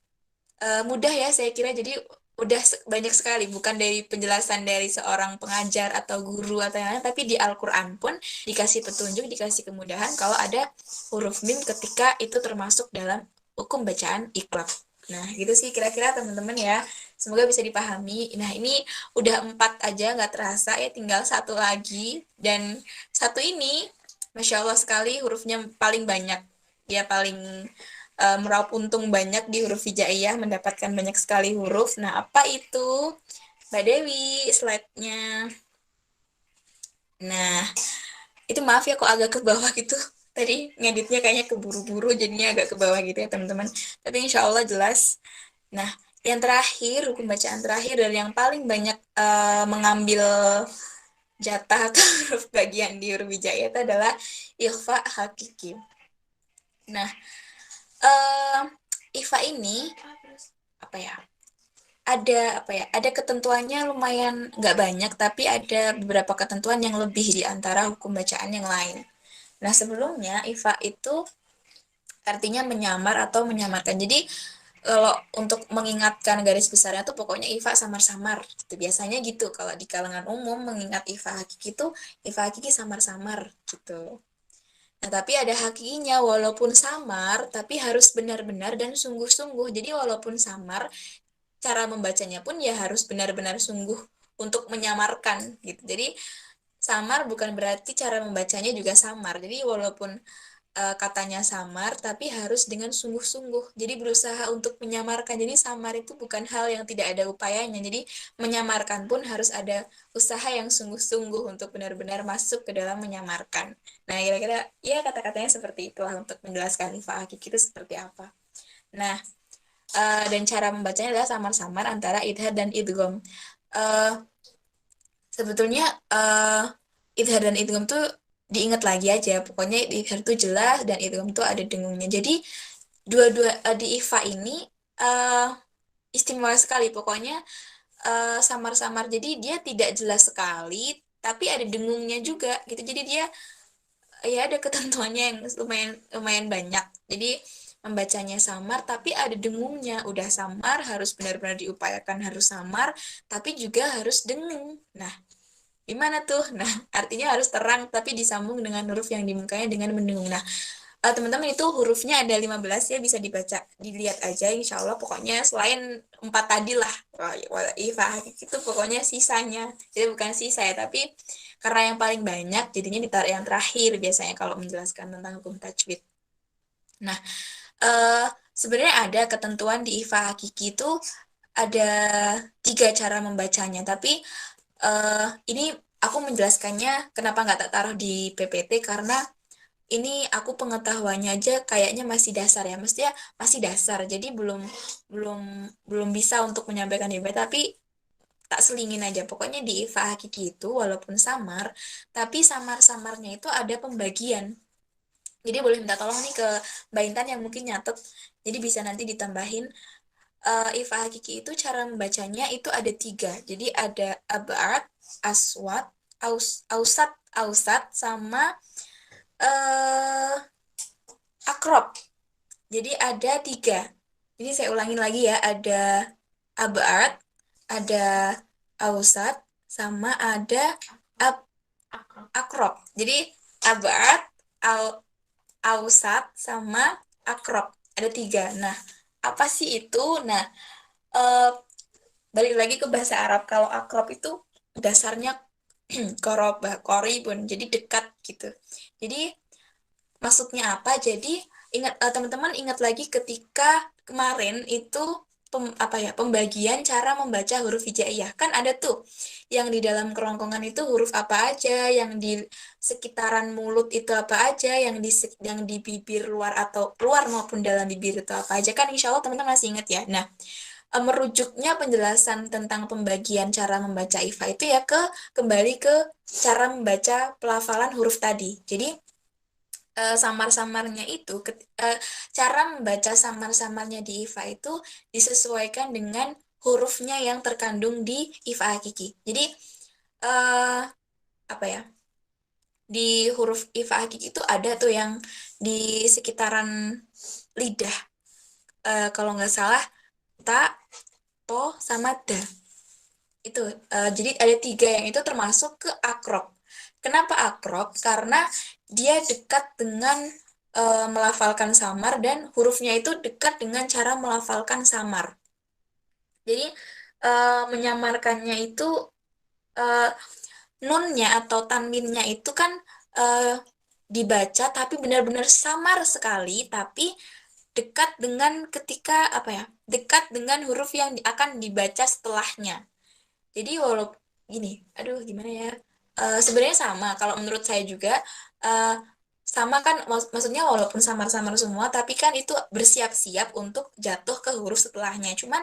Speaker 3: mudah ya saya kira. Jadi udah banyak sekali, bukan dari penjelasan dari seorang pengajar atau guru atau yang lain, tapi di Al-Quran pun dikasih petunjuk, dikasih kemudahan kalau ada huruf mim ketika itu termasuk dalam hukum bacaan iklab. Nah gitu sih kira-kira teman-teman ya, semoga bisa dipahami. Nah ini udah 4 aja nggak terasa ya, tinggal satu lagi, dan satu ini Masya Allah sekali hurufnya paling banyak ya, paling meraup untung banyak di huruf hijaiyah, mendapatkan banyak sekali huruf. Nah, apa itu? Mbak Dewi, slide-nya. Nah, itu maaf ya kok agak ke bawah gitu. Tadi ngeditnya kayaknya keburu-buru, jadinya agak ke bawah gitu ya teman-teman. Tapi insya Allah jelas. Nah, yang terakhir, hukum bacaan terakhir dan yang paling banyak mengambil jatah atau huruf bagian di huruf hijaiyah itu adalah ikhfa hakiki. Nah, ikhfa ini ada ketentuannya lumayan nggak banyak, tapi ada beberapa ketentuan yang lebih di antara hukum bacaan yang lain. Nah sebelumnya ikhfa itu artinya menyamar atau menyamarkan. Jadi kalau untuk mengingatkan garis besarnya tuh pokoknya ikhfa samar-samar gitu. Biasanya gitu kalau di kalangan umum mengingat ikhfa hakiki itu ikhfa hakiki samar-samar gitu. Nah, tapi ada hakikinya, walaupun samar, tapi harus benar-benar dan sungguh-sungguh. Jadi, walaupun samar, cara membacanya pun ya harus benar-benar sungguh untuk menyamarkan, gitu. Jadi, samar bukan berarti cara membacanya juga samar. Jadi, walaupun katanya samar, tapi harus dengan sungguh-sungguh. Jadi, berusaha untuk menyamarkan. Jadi, samar itu bukan hal yang tidak ada upayanya. Jadi, menyamarkan pun harus ada usaha yang sungguh-sungguh untuk benar-benar masuk ke dalam menyamarkan. Nah, kira-kira ya kata-katanya seperti itulah untuk menjelaskan ifa hakiki itu seperti apa. Nah, dan cara membacanya adalah samar-samar antara idhar dan idgham. Sebetulnya idhar dan idgham tuh diingat lagi aja. Pokoknya idhar tuh jelas dan idgham tuh ada dengungnya. Jadi dua-dua di ifa ini istimewa sekali. Pokoknya samar-samar. Jadi dia tidak jelas sekali, tapi ada dengungnya juga gitu. Jadi dia ya ada ketentuannya yang lumayan banyak. Jadi membacanya samar tapi ada dengungnya. Udah samar harus benar-benar diupayakan harus samar, tapi juga harus dengung. Nah, gimana tuh? Nah, artinya harus terang tapi disambung dengan huruf yang di mukanya dengan mendengung. Nah, teman-teman itu hurufnya ada 15 ya, bisa dibaca, dilihat aja insya Allah. Pokoknya selain 4 tadi lah, ifa itu pokoknya sisanya. Jadi bukan sisa ya, tapi karena yang paling banyak jadinya ditaruh yang terakhir biasanya kalau menjelaskan tentang hukum tajwid. Nah, sebenarnya ada ketentuan di ifa hakiki itu ada 3 cara membacanya, tapi ini aku menjelaskannya kenapa nggak tak taruh di PPT karena ini aku pengetahuannya aja kayaknya masih dasar ya, mestinya masih dasar, jadi belum bisa untuk menyampaikan di PPT, tapi tak selingin aja. Pokoknya di ifa hakiki itu walaupun samar, tapi samar-samarnya itu ada pembagian. Jadi boleh minta tolong nih ke Mbak Intan yang mungkin nyatet, jadi bisa nanti ditambahin. Ifa hakiki itu cara membacanya itu ada 3. Jadi ada abad, aswat, ausat, sama akrob. Jadi ada 3. Jadi saya ulangin lagi ya, ada abad, ada ausat, sama ada akrob. Jadi abad, ausat, sama akrob. Ada 3. Nah, apa sih itu? Nah, eh, balik lagi ke bahasa Arab. Kalau akrab itu dasarnya koribun, jadi dekat gitu. Jadi maksudnya apa? Jadi ingat teman-teman ingat lagi ketika kemarin itu apa ya pembagian cara membaca huruf hijaiyah kan ada tuh yang di dalam kerongkongan itu huruf apa aja, yang di sekitaran mulut itu apa aja, yang di bibir luar atau luar maupun dalam bibir itu apa aja kan insya Allah teman-teman masih ingat ya. Nah, merujuknya penjelasan tentang pembagian cara membaca IFA itu ya kembali ke cara membaca pelafalan huruf tadi. Jadi samar-samarnya itu cara membaca samar-samarnya di IFA itu disesuaikan dengan hurufnya yang terkandung di IFA hakiki. Jadi eh apa ya? Di huruf IFA hakiki itu ada tuh yang di sekitaran lidah. Kalau nggak salah ta, to, sama da. Itu jadi ada tiga yang itu termasuk ke akrob. Kenapa akrob? Karena dia dekat dengan melafalkan samar dan hurufnya itu dekat dengan cara melafalkan samar. Jadi menyamarkannya itu eh, nunnya atau tanwinnya itu kan eh, dibaca tapi benar-benar samar sekali, tapi dekat dengan ketika apa ya? Dekat dengan huruf yang akan dibaca setelahnya. Jadi walaupun gini, aduh gimana ya? Sebenarnya sama. Kalau menurut saya juga eh, sama kan, maksudnya walaupun samar-samar semua, tapi kan itu bersiap-siap untuk jatuh ke huruf setelahnya. Cuman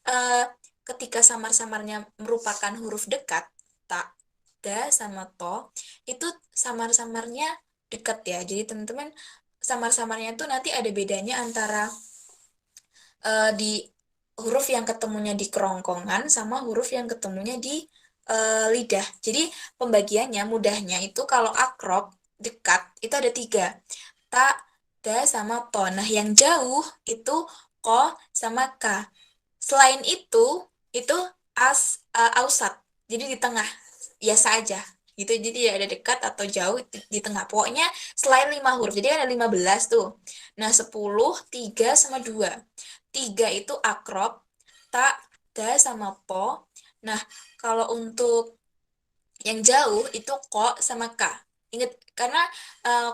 Speaker 3: eh, ketika samar-samarnya merupakan huruf dekat, tak, da, sama to, itu samar-samarnya dekat ya. Jadi teman-teman samar-samarnya tuh nanti ada bedanya antara di huruf yang ketemunya di kerongkongan sama huruf yang ketemunya di lidah. Jadi pembagiannya mudahnya itu kalau akrob dekat itu ada tiga, ta, da, sama to. Nah yang jauh itu ko sama ka. Selain itu ausat. Jadi di tengah biasa aja gitu. Jadi ya ada dekat atau jauh di tengah. Pokoknya selain 5 huruf. Jadi kan ada 15 tuh. Nah 10, 3 sama 2. 3 itu akrob, ta, da, sama po. Nah, kalau untuk yang jauh itu ko sama ka. Ingat karena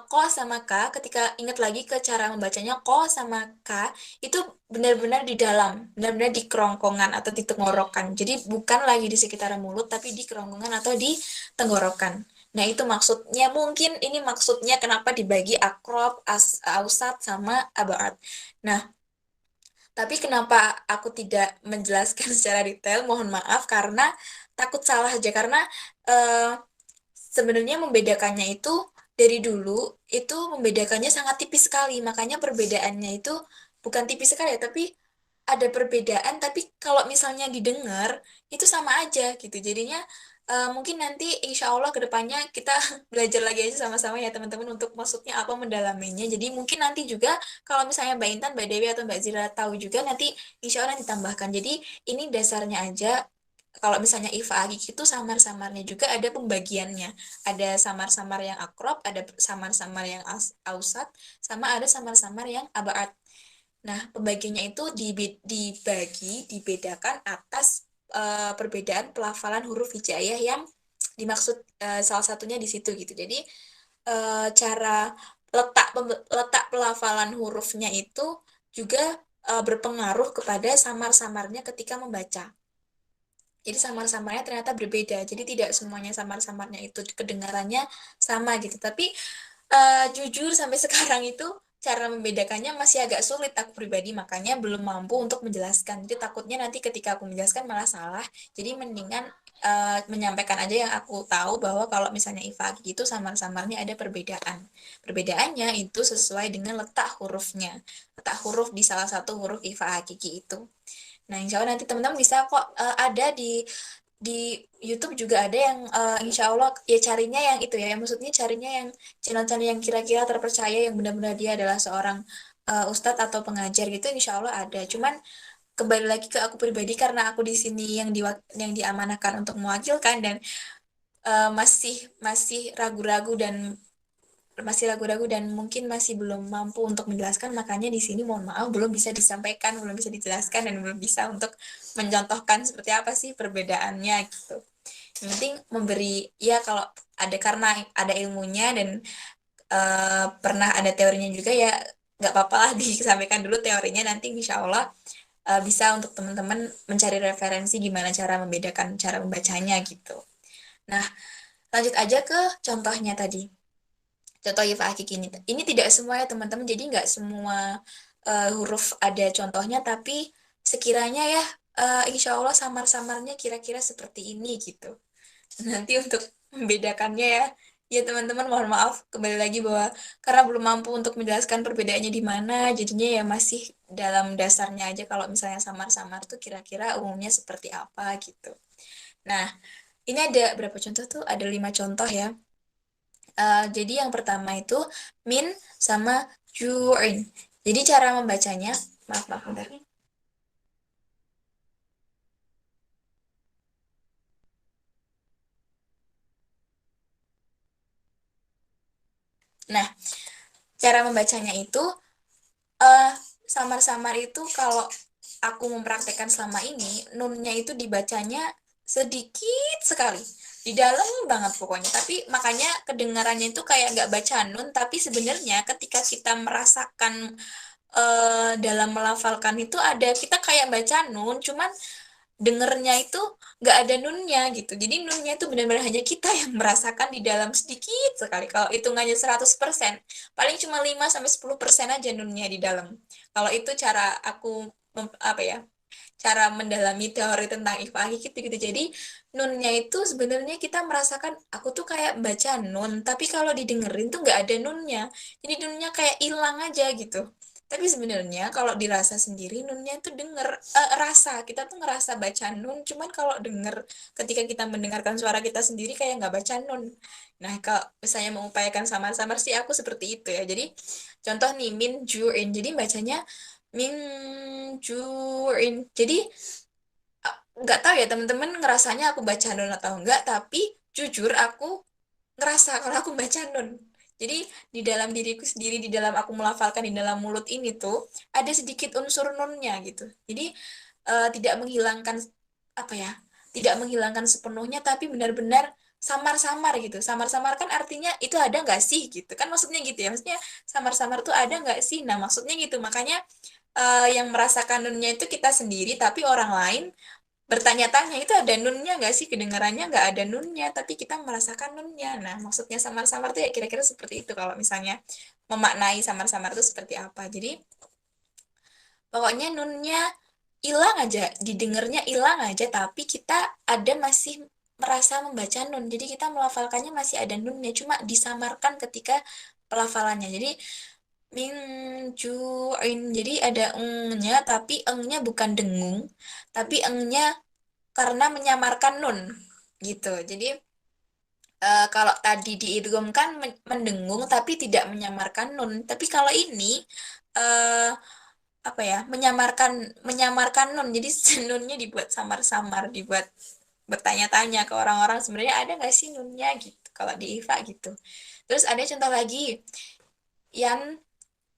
Speaker 3: ko sama ka ketika ingat lagi ke cara membacanya ko sama ka itu benar-benar di dalam, benar-benar di kerongkongan atau di tenggorokan. Jadi bukan lagi di sekitar mulut tapi di kerongkongan atau di tenggorokan. Nah, itu maksudnya mungkin ini maksudnya kenapa dibagi akrob, ausat sama abaat. Nah, tapi kenapa aku tidak menjelaskan secara detail? Mohon maaf karena takut salah aja karena eh, sebenarnya membedakannya itu dari dulu itu membedakannya sangat tipis sekali. Makanya perbedaannya itu bukan tipis sekali ya, tapi ada perbedaan. Tapi kalau misalnya didengar itu sama aja gitu. Jadinya mungkin nanti insya Allah ke depannya kita belajar lagi aja sama-sama ya teman-teman untuk maksudnya apa mendalaminya. Jadi mungkin nanti juga kalau misalnya Mbak Intan, Mbak Dewi atau Mbak Zira tahu juga nanti insya Allah ditambahkan. Jadi ini dasarnya aja kalau misalnya IFA Agik itu samar-samarnya juga ada pembagiannya. Ada samar-samar yang akrob, ada samar-samar yang ausat, sama ada samar-samar yang abaat. Nah, pembagiannya itu dibedakan atas perbedaan pelafalan huruf hijaiyah yang dimaksud salah satunya di situ gitu. Jadi cara letak pelafalan hurufnya itu juga berpengaruh kepada samar-samarnya ketika membaca. Jadi samar-samarnya ternyata berbeda. Jadi tidak semuanya samar-samarnya itu kedengarannya sama gitu. Tapi jujur sampai sekarang itu cara membedakannya masih agak sulit aku pribadi. Makanya belum mampu untuk menjelaskan. Jadi takutnya nanti ketika aku menjelaskan malah salah. Jadi mendingan menyampaikan aja yang aku tahu bahwa kalau misalnya IFA gitu samar-samarnya ada perbedaan. Perbedaannya itu sesuai dengan letak hurufnya. Letak huruf di salah satu huruf IFA hakiki itu. Nah, insya Allah nanti teman-teman bisa kok ada di YouTube juga ada yang insya Allah ya carinya yang itu ya, yang maksudnya carinya yang channel-channel yang kira-kira terpercaya yang benar-benar dia adalah seorang ustadz atau pengajar gitu, insya Allah ada. Cuman kembali lagi ke aku pribadi karena aku di sini yang diamanahkan untuk mewakilkan dan masih masih ragu-ragu dan masih ragu-ragu dan mungkin masih belum mampu untuk menjelaskan, makanya di sini mohon maaf belum bisa disampaikan, belum bisa dijelaskan dan belum bisa untuk mencontohkan seperti apa sih perbedaannya gitu. Yang penting memberi ya kalau ada karena ada ilmunya dan pernah ada teorinya juga ya nggak apa-apa lah disampaikan dulu teorinya, nanti insya Allah bisa untuk teman-teman mencari referensi gimana cara membedakan cara membacanya gitu. Nah, lanjut aja ke contohnya tadi. Contoh Ifa Akik ini. Ini tidak semua ya teman-teman, jadi nggak semua huruf ada contohnya, tapi sekiranya ya insya Allah samar-samarnya kira-kira seperti ini gitu. Nanti untuk membedakannya ya, ya teman-teman mohon maaf kembali lagi bahwa karena belum mampu untuk menjelaskan perbedaannya di mana, jadinya ya masih dalam dasarnya aja kalau misalnya samar-samar tuh kira-kira umumnya seperti apa gitu. Nah, ini ada berapa contoh tuh? Ada 5 contoh ya. Jadi yang pertama itu min sama ju'in. Jadi cara membacanya, maaf maaf bentar. Nah, cara membacanya itu eh samar-samar itu kalau aku mempraktekkan selama ini, nunnya itu dibacanya sedikit sekali. Di dalam banget pokoknya. Tapi makanya kedengarannya itu kayak nggak baca nun, tapi sebenarnya ketika kita merasakan dalam melafalkan itu ada kita kayak baca nun, cuman dengernya itu nggak ada nunnya gitu. Jadi nunnya itu benar-benar hanya kita yang merasakan di dalam sedikit sekali. Kalau hitungannya 100%, paling cuma 5-10% aja nunnya di dalam. Kalau itu cara aku apa ya? Cara mendalami teori tentang ifa gitu gitu. Jadi nunnya itu sebenarnya kita merasakan aku tuh kayak baca nun, tapi kalau didengerin tuh nggak ada nunnya. Jadi nunnya kayak hilang aja gitu. Tapi sebenarnya kalau dirasa sendiri nunnya itu denger rasa kita tuh ngerasa baca nun, cuman kalau denger ketika kita mendengarkan suara kita sendiri kayak nggak baca nun. Nah kalau misalnya mengupayakan samar-samar sih aku seperti itu ya. Jadi contoh nih min juin, jadi bacanya min juin. Jadi nggak tahu ya teman-teman ngerasanya aku baca nun atau enggak, tapi jujur aku ngerasa kalau aku baca nun. Jadi di dalam diriku sendiri, di dalam aku melafalkan di dalam mulut ini tuh ada sedikit unsur nunnya gitu. Jadi tidak menghilangkan apa ya, tidak menghilangkan sepenuhnya, tapi benar-benar samar-samar gitu. Samar-samar kan artinya itu ada nggak sih gitu kan, maksudnya gitu ya. Maksudnya samar-samar tuh ada nggak sih? Nah maksudnya gitu. Makanya yang merasakan nunnya itu kita sendiri, tapi orang lain bertanya-tanya itu ada nunnya nggak sih, kedengarannya nggak ada nunnya tapi kita merasakan nunnya. Nah maksudnya samar-samar tuh ya kira-kira seperti itu kalau misalnya memaknai samar-samar itu seperti apa. Jadi pokoknya nunnya hilang aja, didengarnya hilang aja tapi kita ada masih merasa membaca nun, jadi kita melafalkannya masih ada nunnya, cuma disamarkan ketika pelafalannya. Jadi min juin, jadi ada engnya tapi engnya bukan dengung, tapi engnya karena menyamarkan nun gitu. Jadi kalau tadi diidgham kan mendengung tapi tidak menyamarkan nun. Tapi kalau ini eh apa ya? Menyamarkan nun. Jadi nunnya dibuat samar-samar, dibuat bertanya-tanya ke orang-orang sebenarnya ada nggak sih nunnya gitu. Kalau di IFA gitu. Terus ada contoh lagi yang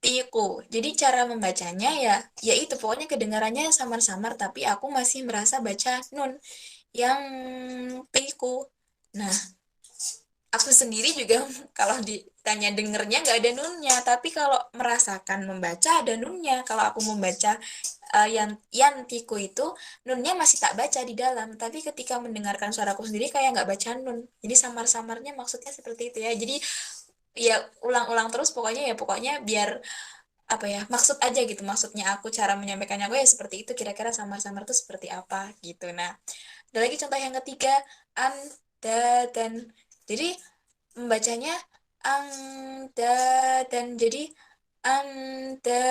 Speaker 3: tiku. Jadi cara membacanya ya yaitu pokoknya kedengarannya samar-samar tapi aku masih merasa baca nun yang piku. Nah, aku sendiri juga kalau ditanya dengernya nggak ada nunnya, tapi kalau merasakan membaca ada nunnya. Kalau aku membaca yang tiku itu nunnya masih tak baca di dalam, tapi ketika mendengarkan suaraku sendiri kayak nggak baca nun. Jadi samar-samarnya maksudnya seperti itu ya. Jadi ya ulang-ulang terus pokoknya ya pokoknya biar apa ya maksud aja gitu, maksudnya aku cara menyampaikannya aku ya seperti itu, kira-kira samar-samar itu seperti apa gitu. Nah ada lagi contoh yang ketiga, anda dan, jadi membacanya anda dan, jadi anda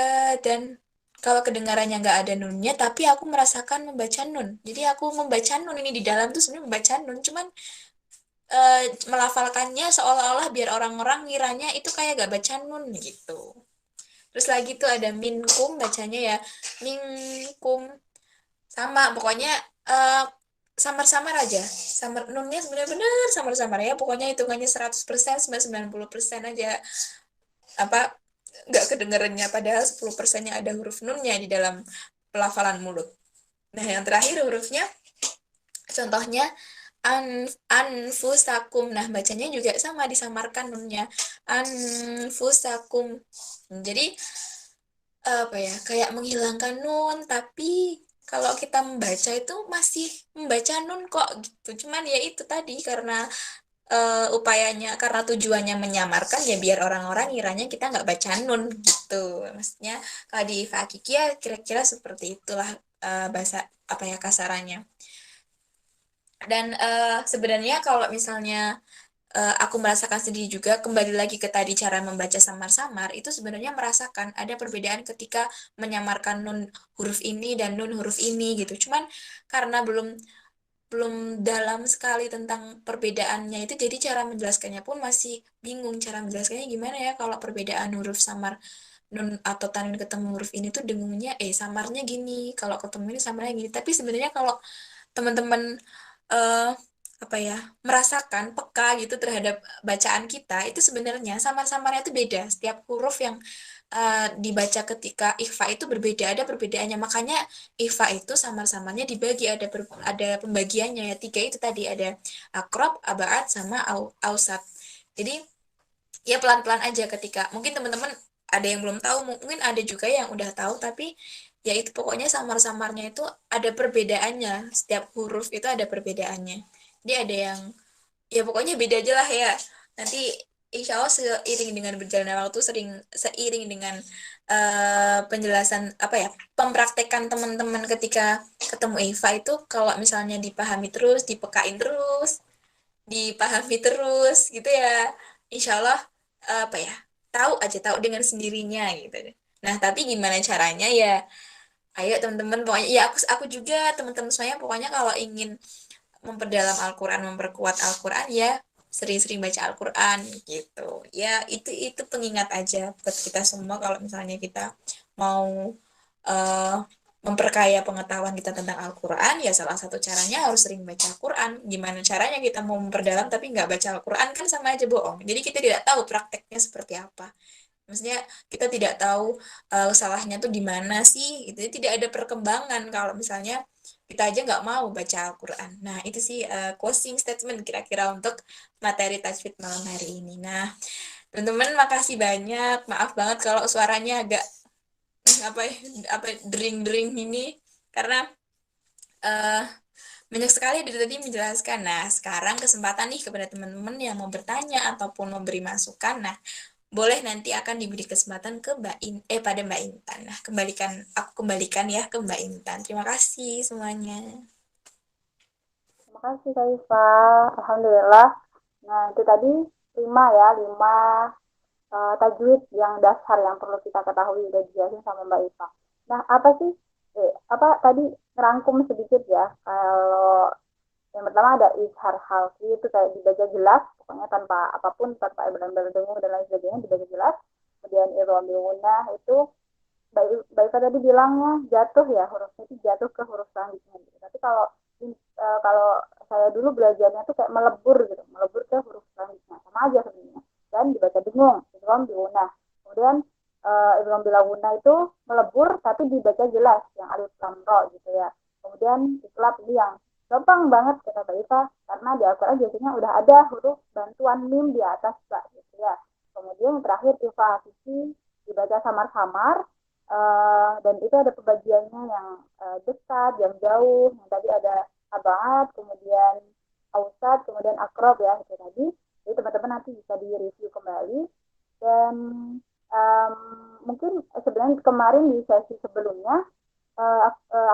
Speaker 3: dan kalau kedengarannya nggak ada nunnya tapi aku merasakan membaca nun, jadi aku membaca nun ini di dalam tuh sebenarnya membaca nun, cuman melafalkannya seolah-olah biar orang-orang ngiranya itu kayak gak baca nun gitu. Terus lagi tuh ada minkum, bacanya ya minkum, sama pokoknya eh, samar-samar aja. Samar nunnya benar-benar samar-samar ya. Pokoknya hitungannya 100%, 90% aja. Apa nggak kedengarannya padahal 10%-nya ada huruf nunnya di dalam pelafalan mulut. Nah, yang terakhir hurufnya contohnya anfusakum. Nah, bacanya juga sama disamarkan nunnya. Anfusakum. Jadi apa ya? Kayak menghilangkan nun, tapi kalau kita membaca itu masih membaca nun kok gitu. Cuman ya itu tadi karena upayanya karena tujuannya menyamarkan ya biar orang-orang ngiranya kita nggak baca nun gitu. Maksudnya kalau di Fakiki ya kira-kira seperti itulah bahasa apa ya kasarannya. Dan sebenarnya kalau misalnya aku merasakan sendiri juga kembali lagi ke tadi cara membaca samar-samar itu sebenarnya merasakan ada perbedaan ketika menyamarkan nun huruf ini dan nun huruf ini gitu. Cuman karena belum belum dalam sekali tentang perbedaannya itu jadi cara menjelaskannya pun masih bingung cara menjelaskannya gimana ya kalau perbedaan huruf samar nun atau tanwin ketemu huruf ini tuh dengungnya samarnya gini kalau ketemu ini samarnya gini tapi sebenarnya kalau teman-teman eh apa ya merasakan peka gitu terhadap bacaan kita itu sebenarnya samar-samarnya itu beda setiap huruf yang dibaca ketika ikhfa itu berbeda ada perbedaannya makanya ikhfa itu samar-samarnya dibagi ada pembagiannya ya tiga itu tadi ada akrob abaat sama ausat jadi ya pelan-pelan aja ketika mungkin teman-teman ada yang belum tahu mungkin ada juga yang udah tahu tapi ya itu pokoknya samar-samarnya itu ada perbedaannya setiap huruf itu ada perbedaannya dia ada yang ya pokoknya beda aja lah ya nanti insya Allah seiring dengan berjalannya waktu seiring dengan penjelasan apa ya pempraktekan teman-teman ketika ketemu Eva itu kalau misalnya dipahami terus dipekain terus dipahami terus gitu ya insya Allah apa ya tahu dengan sendirinya gitu nah tapi gimana caranya ya ayo teman-teman pokoknya ya aku juga teman-teman semuanya pokoknya kalau ingin memperdalam Al-Quran memperkuat Al-Quran ya sering-sering baca Al-Quran gitu ya itu pengingat aja buat kita semua kalau misalnya kita mau eh, memperkaya pengetahuan kita tentang Al-Quran, ya salah satu caranya harus sering baca Al-Quran. Gimana caranya kita mau memperdalam tapi nggak baca Al-Quran kan sama aja bohong. Jadi kita tidak tahu prakteknya seperti apa. Maksudnya kita tidak tahu salahnya tuh di mana sih. Itu tidak ada perkembangan kalau misalnya kita aja nggak mau baca Al-Quran. Nah itu sih closing statement kira-kira untuk materi tajwid malam hari ini. Nah teman-teman makasih banyak. Maaf banget kalau suaranya agak apa ya, apa dering-dering ini karena eh banyak sekali dari tadi menjelaskan. Nah, sekarang kesempatan nih kepada teman-teman yang mau bertanya ataupun memberi masukan. Nah, boleh nanti akan diberi kesempatan ke pada Mbak Intan. Nah, aku kembalikan ya ke Mbak Intan. Terima kasih semuanya.
Speaker 1: Terima kasih Kak Iva. Alhamdulillah. Nah, itu tadi 5 tajwid yang dasar yang perlu kita ketahui udah dijelasin sama Mbak Iva. Nah, apa sih apa tadi ngerangkum sedikit ya. Kalau yang pertama ada izhar halki itu kayak dibaca jelas, pokoknya tanpa apapun, tanpa benar-benar dengung dan lain sebagainya dibaca jelas. Kemudian irwamiyuna itu Mbak Iva tadi bilangnya jatuh ya hurufnya itu jatuh ke huruf selanjutnya gitu. Tapi kalau saya dulu belajarnya tuh kayak melebur gitu, melebur ke huruf selanjutnya sama aja sebenarnya. Dan dibaca dengung, idgham biwunah. Kemudian idgham bilawunah itu melebur tapi dibaca jelas yang alif lam ro gitu ya. Kemudian iklab ini yang gampang banget kata Mbak Iva karena di Al-Quran biasanya udah ada huruf bantuan mim di atas Mbak gitu ya. Kemudian yang terakhir ifa hakiki dibaca samar-samar dan itu ada pembagiannya yang dekat, yang jauh, yang tadi ada abad, kemudian ausat, kemudian akrob ya itu tadi. Jadi teman-teman nanti bisa di-review kembali dan um, mungkin sebenarnya kemarin di sesi sebelumnya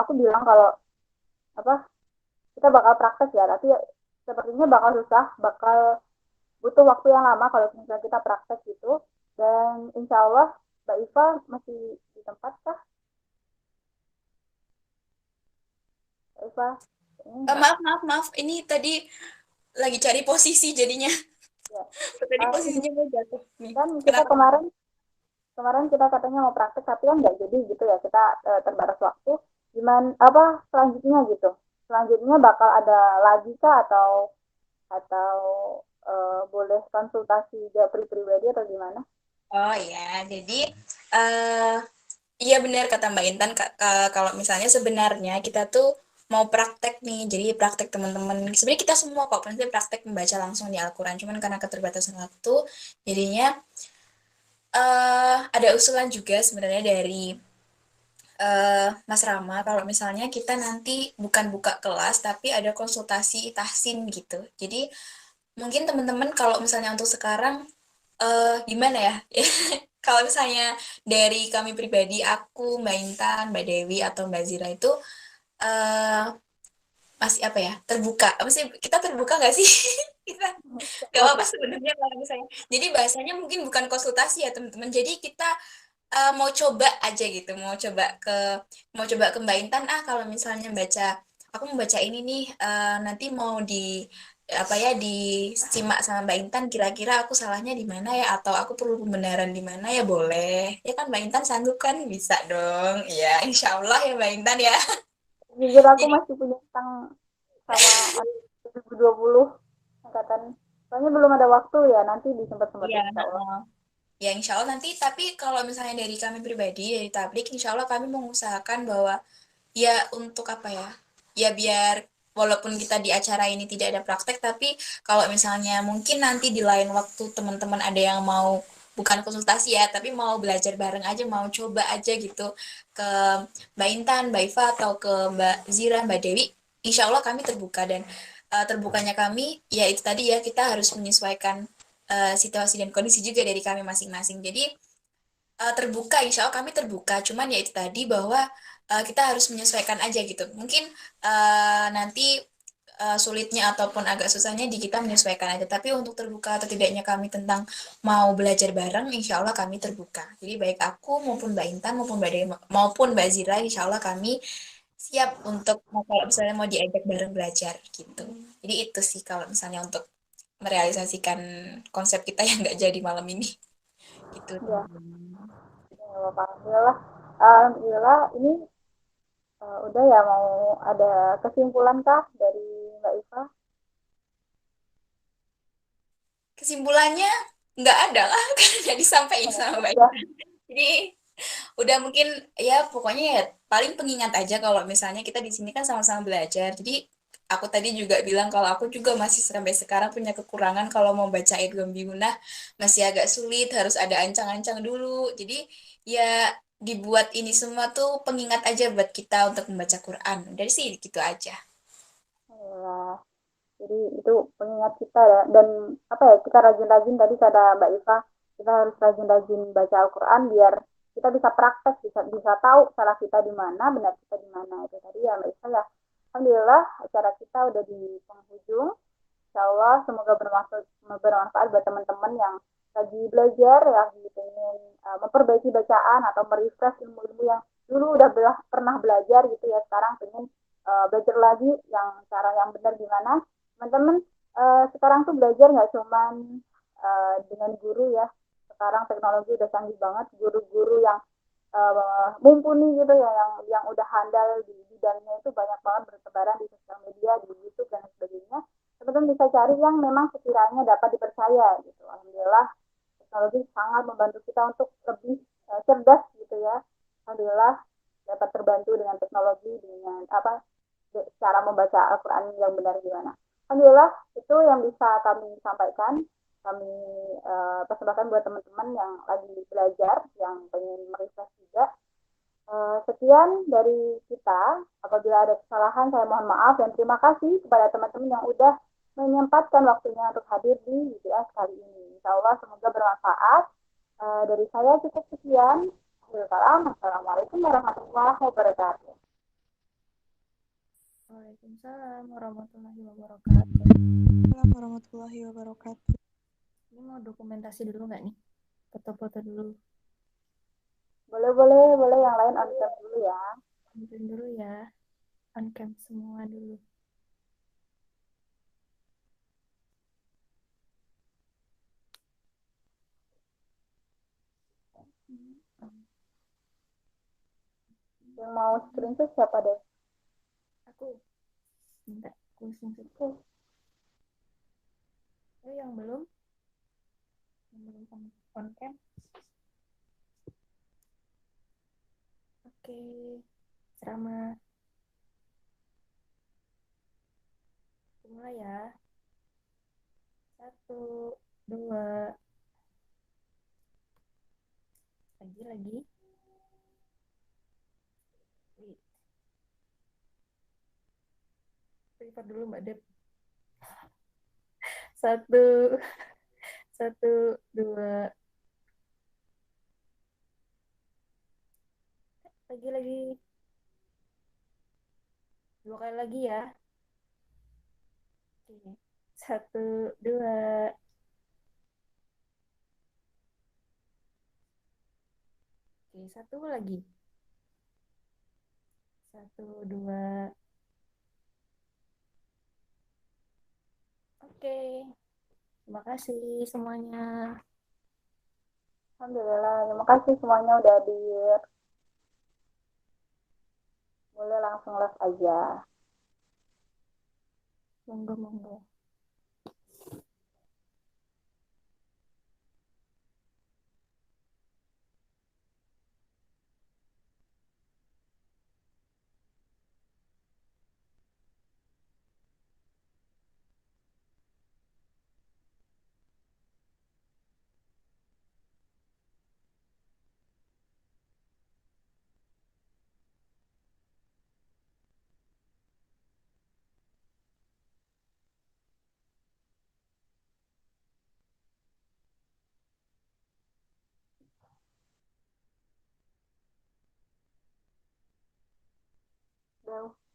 Speaker 1: aku bilang kalau apa kita bakal praktek ya, tapi sepertinya bakal susah, bakal butuh waktu yang lama kalau misalnya kita praktek gitu. Dan insya Allah Mbak Iva masih di tempat kah? Mbak Iva?
Speaker 3: Maaf. Ini tadi lagi cari posisi jadinya.
Speaker 1: Ya.
Speaker 3: Tadi posisinya gue jatuh nih.
Speaker 1: Kan kita
Speaker 3: Kenapa?
Speaker 1: kemarin kita katanya mau praktek tapi kan nggak jadi gitu ya kita terbatas waktu. Gimana apa selanjutnya gitu? selanjutnya bakal ada lagi kah atau boleh konsultasi japri pribadi atau gimana?
Speaker 3: Oh ya, jadi eh iya benar kata Mbak Intan, kalau misalnya sebenarnya kita tuh mau praktek nih, jadi praktek teman-teman. Sebenarnya kita semua kok, pasti praktek membaca langsung di Al-Quran, cuman karena keterbatasan waktu, jadinya ada usulan juga sebenarnya dari Mas Rama, kalau misalnya kita nanti bukan buka kelas, tapi ada konsultasi tahsin gitu. Jadi mungkin teman-teman kalau misalnya untuk sekarang gimana ya? Kalau misalnya dari kami pribadi, aku, Mbak Intan, Mbak Dewi, atau Mbak Zira itu eh masih apa ya? Terbuka. Apa sih? Kita terbuka nggak sih? Kita nggak
Speaker 1: Allah
Speaker 3: apa-apa
Speaker 1: terus.
Speaker 3: sebenarnya kalau misalnya. Jadi bahasanya mungkin bukan konsultasi ya teman-teman. Jadi kita mau coba aja gitu, mau coba ke Mbak Intan, kalau misalnya aku mau baca ini nih, nanti mau apa ya, disimak sama Mbak Intan, kira-kira aku salahnya di mana ya, atau aku perlu pembenaran di mana ya, boleh ya kan Mbak Intan, sanggup kan? Bisa dong ya, insya Allah ya Mbak Intan ya.
Speaker 1: Jujur aku
Speaker 3: Jadi
Speaker 1: masih punya utang sama 2020 angkatan. Soalnya belum ada waktu ya, nanti
Speaker 3: ya,
Speaker 1: disempat-sempatin insya Allah.
Speaker 3: ya insya Allah nanti, tapi kalau misalnya dari kami pribadi, dari Tablik, insya Allah kami mengusahakan bahwa ya untuk apa ya, ya biar walaupun kita di acara ini tidak ada praktek, tapi kalau misalnya mungkin nanti di lain waktu teman-teman ada yang mau, bukan konsultasi ya, tapi mau belajar bareng aja, mau coba aja gitu ke Mbak Intan, Mbak Iva, atau ke Mbak Zira, Mbak Dewi, insya Allah kami terbuka. Dan terbukanya kami ya itu tadi ya, kita harus menyesuaikan situasi dan kondisi juga dari kami masing-masing. Jadi terbuka, insya Allah kami terbuka, cuman ya itu tadi bahwa kita harus menyesuaikan aja gitu. Mungkin nanti sulitnya ataupun agak susahnya di kita menyesuaikan aja, tapi untuk terbuka atau tidaknya kami tentang mau belajar bareng, insya Allah kami terbuka. Jadi baik aku maupun Mbak Intan maupun Mbak Dewi maupun Mbak Zira, insya Allah kami siap untuk kalau misalnya mau diajak bareng belajar gitu. Jadi itu sih kalau misalnya untuk merealisasikan konsep kita yang nggak jadi malam ini gitu.
Speaker 1: Ya, ya apa alhamdulillah. Alhamdulillah ini udah ya, mau ada kesimpulan kah dari Mbak Iva?
Speaker 3: Kesimpulannya nggak ada lah, karena nggak disampaikan sama Mbak
Speaker 1: Udah.
Speaker 3: Intan. Jadi udah mungkin ya pokoknya ya paling pengingat aja kalau misalnya kita di sini kan sama-sama belajar. Jadi aku tadi juga bilang kalau aku juga masih sampai sekarang punya kekurangan kalau mau baca Idgham Bihunah, masih agak sulit, harus ada ancang-ancang dulu. Jadi ya dibuat ini semua tuh pengingat aja buat kita untuk membaca Quran. Dari sih gitu aja.
Speaker 1: Alhamdulillah. Jadi itu pengingat kita ya, dan apa ya, kita rajin-rajin, tadi kata Mbak Iva, kita harus rajin-rajin baca Al-Quran biar kita bisa praktek, bisa bisa tahu salah kita di mana, benar kita di mana. Itu tadi ya Mbak Iva ya. Alhamdulillah acara kita udah di penghujung. Insya Allah semoga bermanfaat buat teman-teman yang lagi belajar, ya, lagi pengen memperbaiki bacaan atau merefresh ilmu-ilmu yang dulu udah pernah belajar gitu ya, sekarang pengen belajar lagi yang cara yang benar gimana. Teman-teman, sekarang tuh belajar nggak cuman dengan guru ya, sekarang teknologi udah canggih banget, guru-guru yang mumpuni gitu ya, yang udah handal di bidangnya itu banyak banget bertebaran di sosial media, di YouTube dan sebagainya. Teman-teman bisa cari yang memang sekiranya dapat dipercaya gitu. Alhamdulillah teknologi sangat membantu kita untuk lebih cerdas gitu ya. Alhamdulillah dapat terbantu dengan teknologi, dengan apa, cara membaca Al-Quran yang benar gimana. Alhamdulillah itu yang bisa kami sampaikan, kami persembahkan buat teman-teman yang lagi belajar, yang pengen merefresh juga. Sekian dari kita. Apabila ada kesalahan, saya mohon maaf dan terima kasih kepada teman-teman yang udah menyempatkan waktunya untuk hadir di UTS kali ini. Insya Allah semoga bermanfaat. Dari saya cukup sekian. Assalamualaikum warahmatullahi wabarakatuh.
Speaker 2: Waalaikumsalam warahmatullahi wabarakatuh.
Speaker 4: Assalamualaikum warahmatullahi wabarakatuh.
Speaker 2: Ini mau dokumentasi dulu nggak nih? Foto-foto dulu.
Speaker 1: Boleh, boleh, boleh. Yang lain on cam dulu ya.
Speaker 2: Ambilin dulu ya. On cam semua dulu.
Speaker 1: Yang mau screenshot siapa deh?
Speaker 2: Aku. Minta closing sih.
Speaker 1: Oke.
Speaker 2: Oh, yang belum on cam. Oke, ceramah. Mulai ya. 1, 2, lagi. Wait. Prepare dulu Mbak Dep. 1, 1, 2, lagi. 2 kali lagi ya. Oke. 1, 2. Oke, 1 lagi. 1, 2. Oke. Terima kasih semuanya.
Speaker 1: Alhamdulillah. Terima kasih semuanya udah hadir. Boleh langsung live aja.
Speaker 2: Monggo.
Speaker 1: Udah.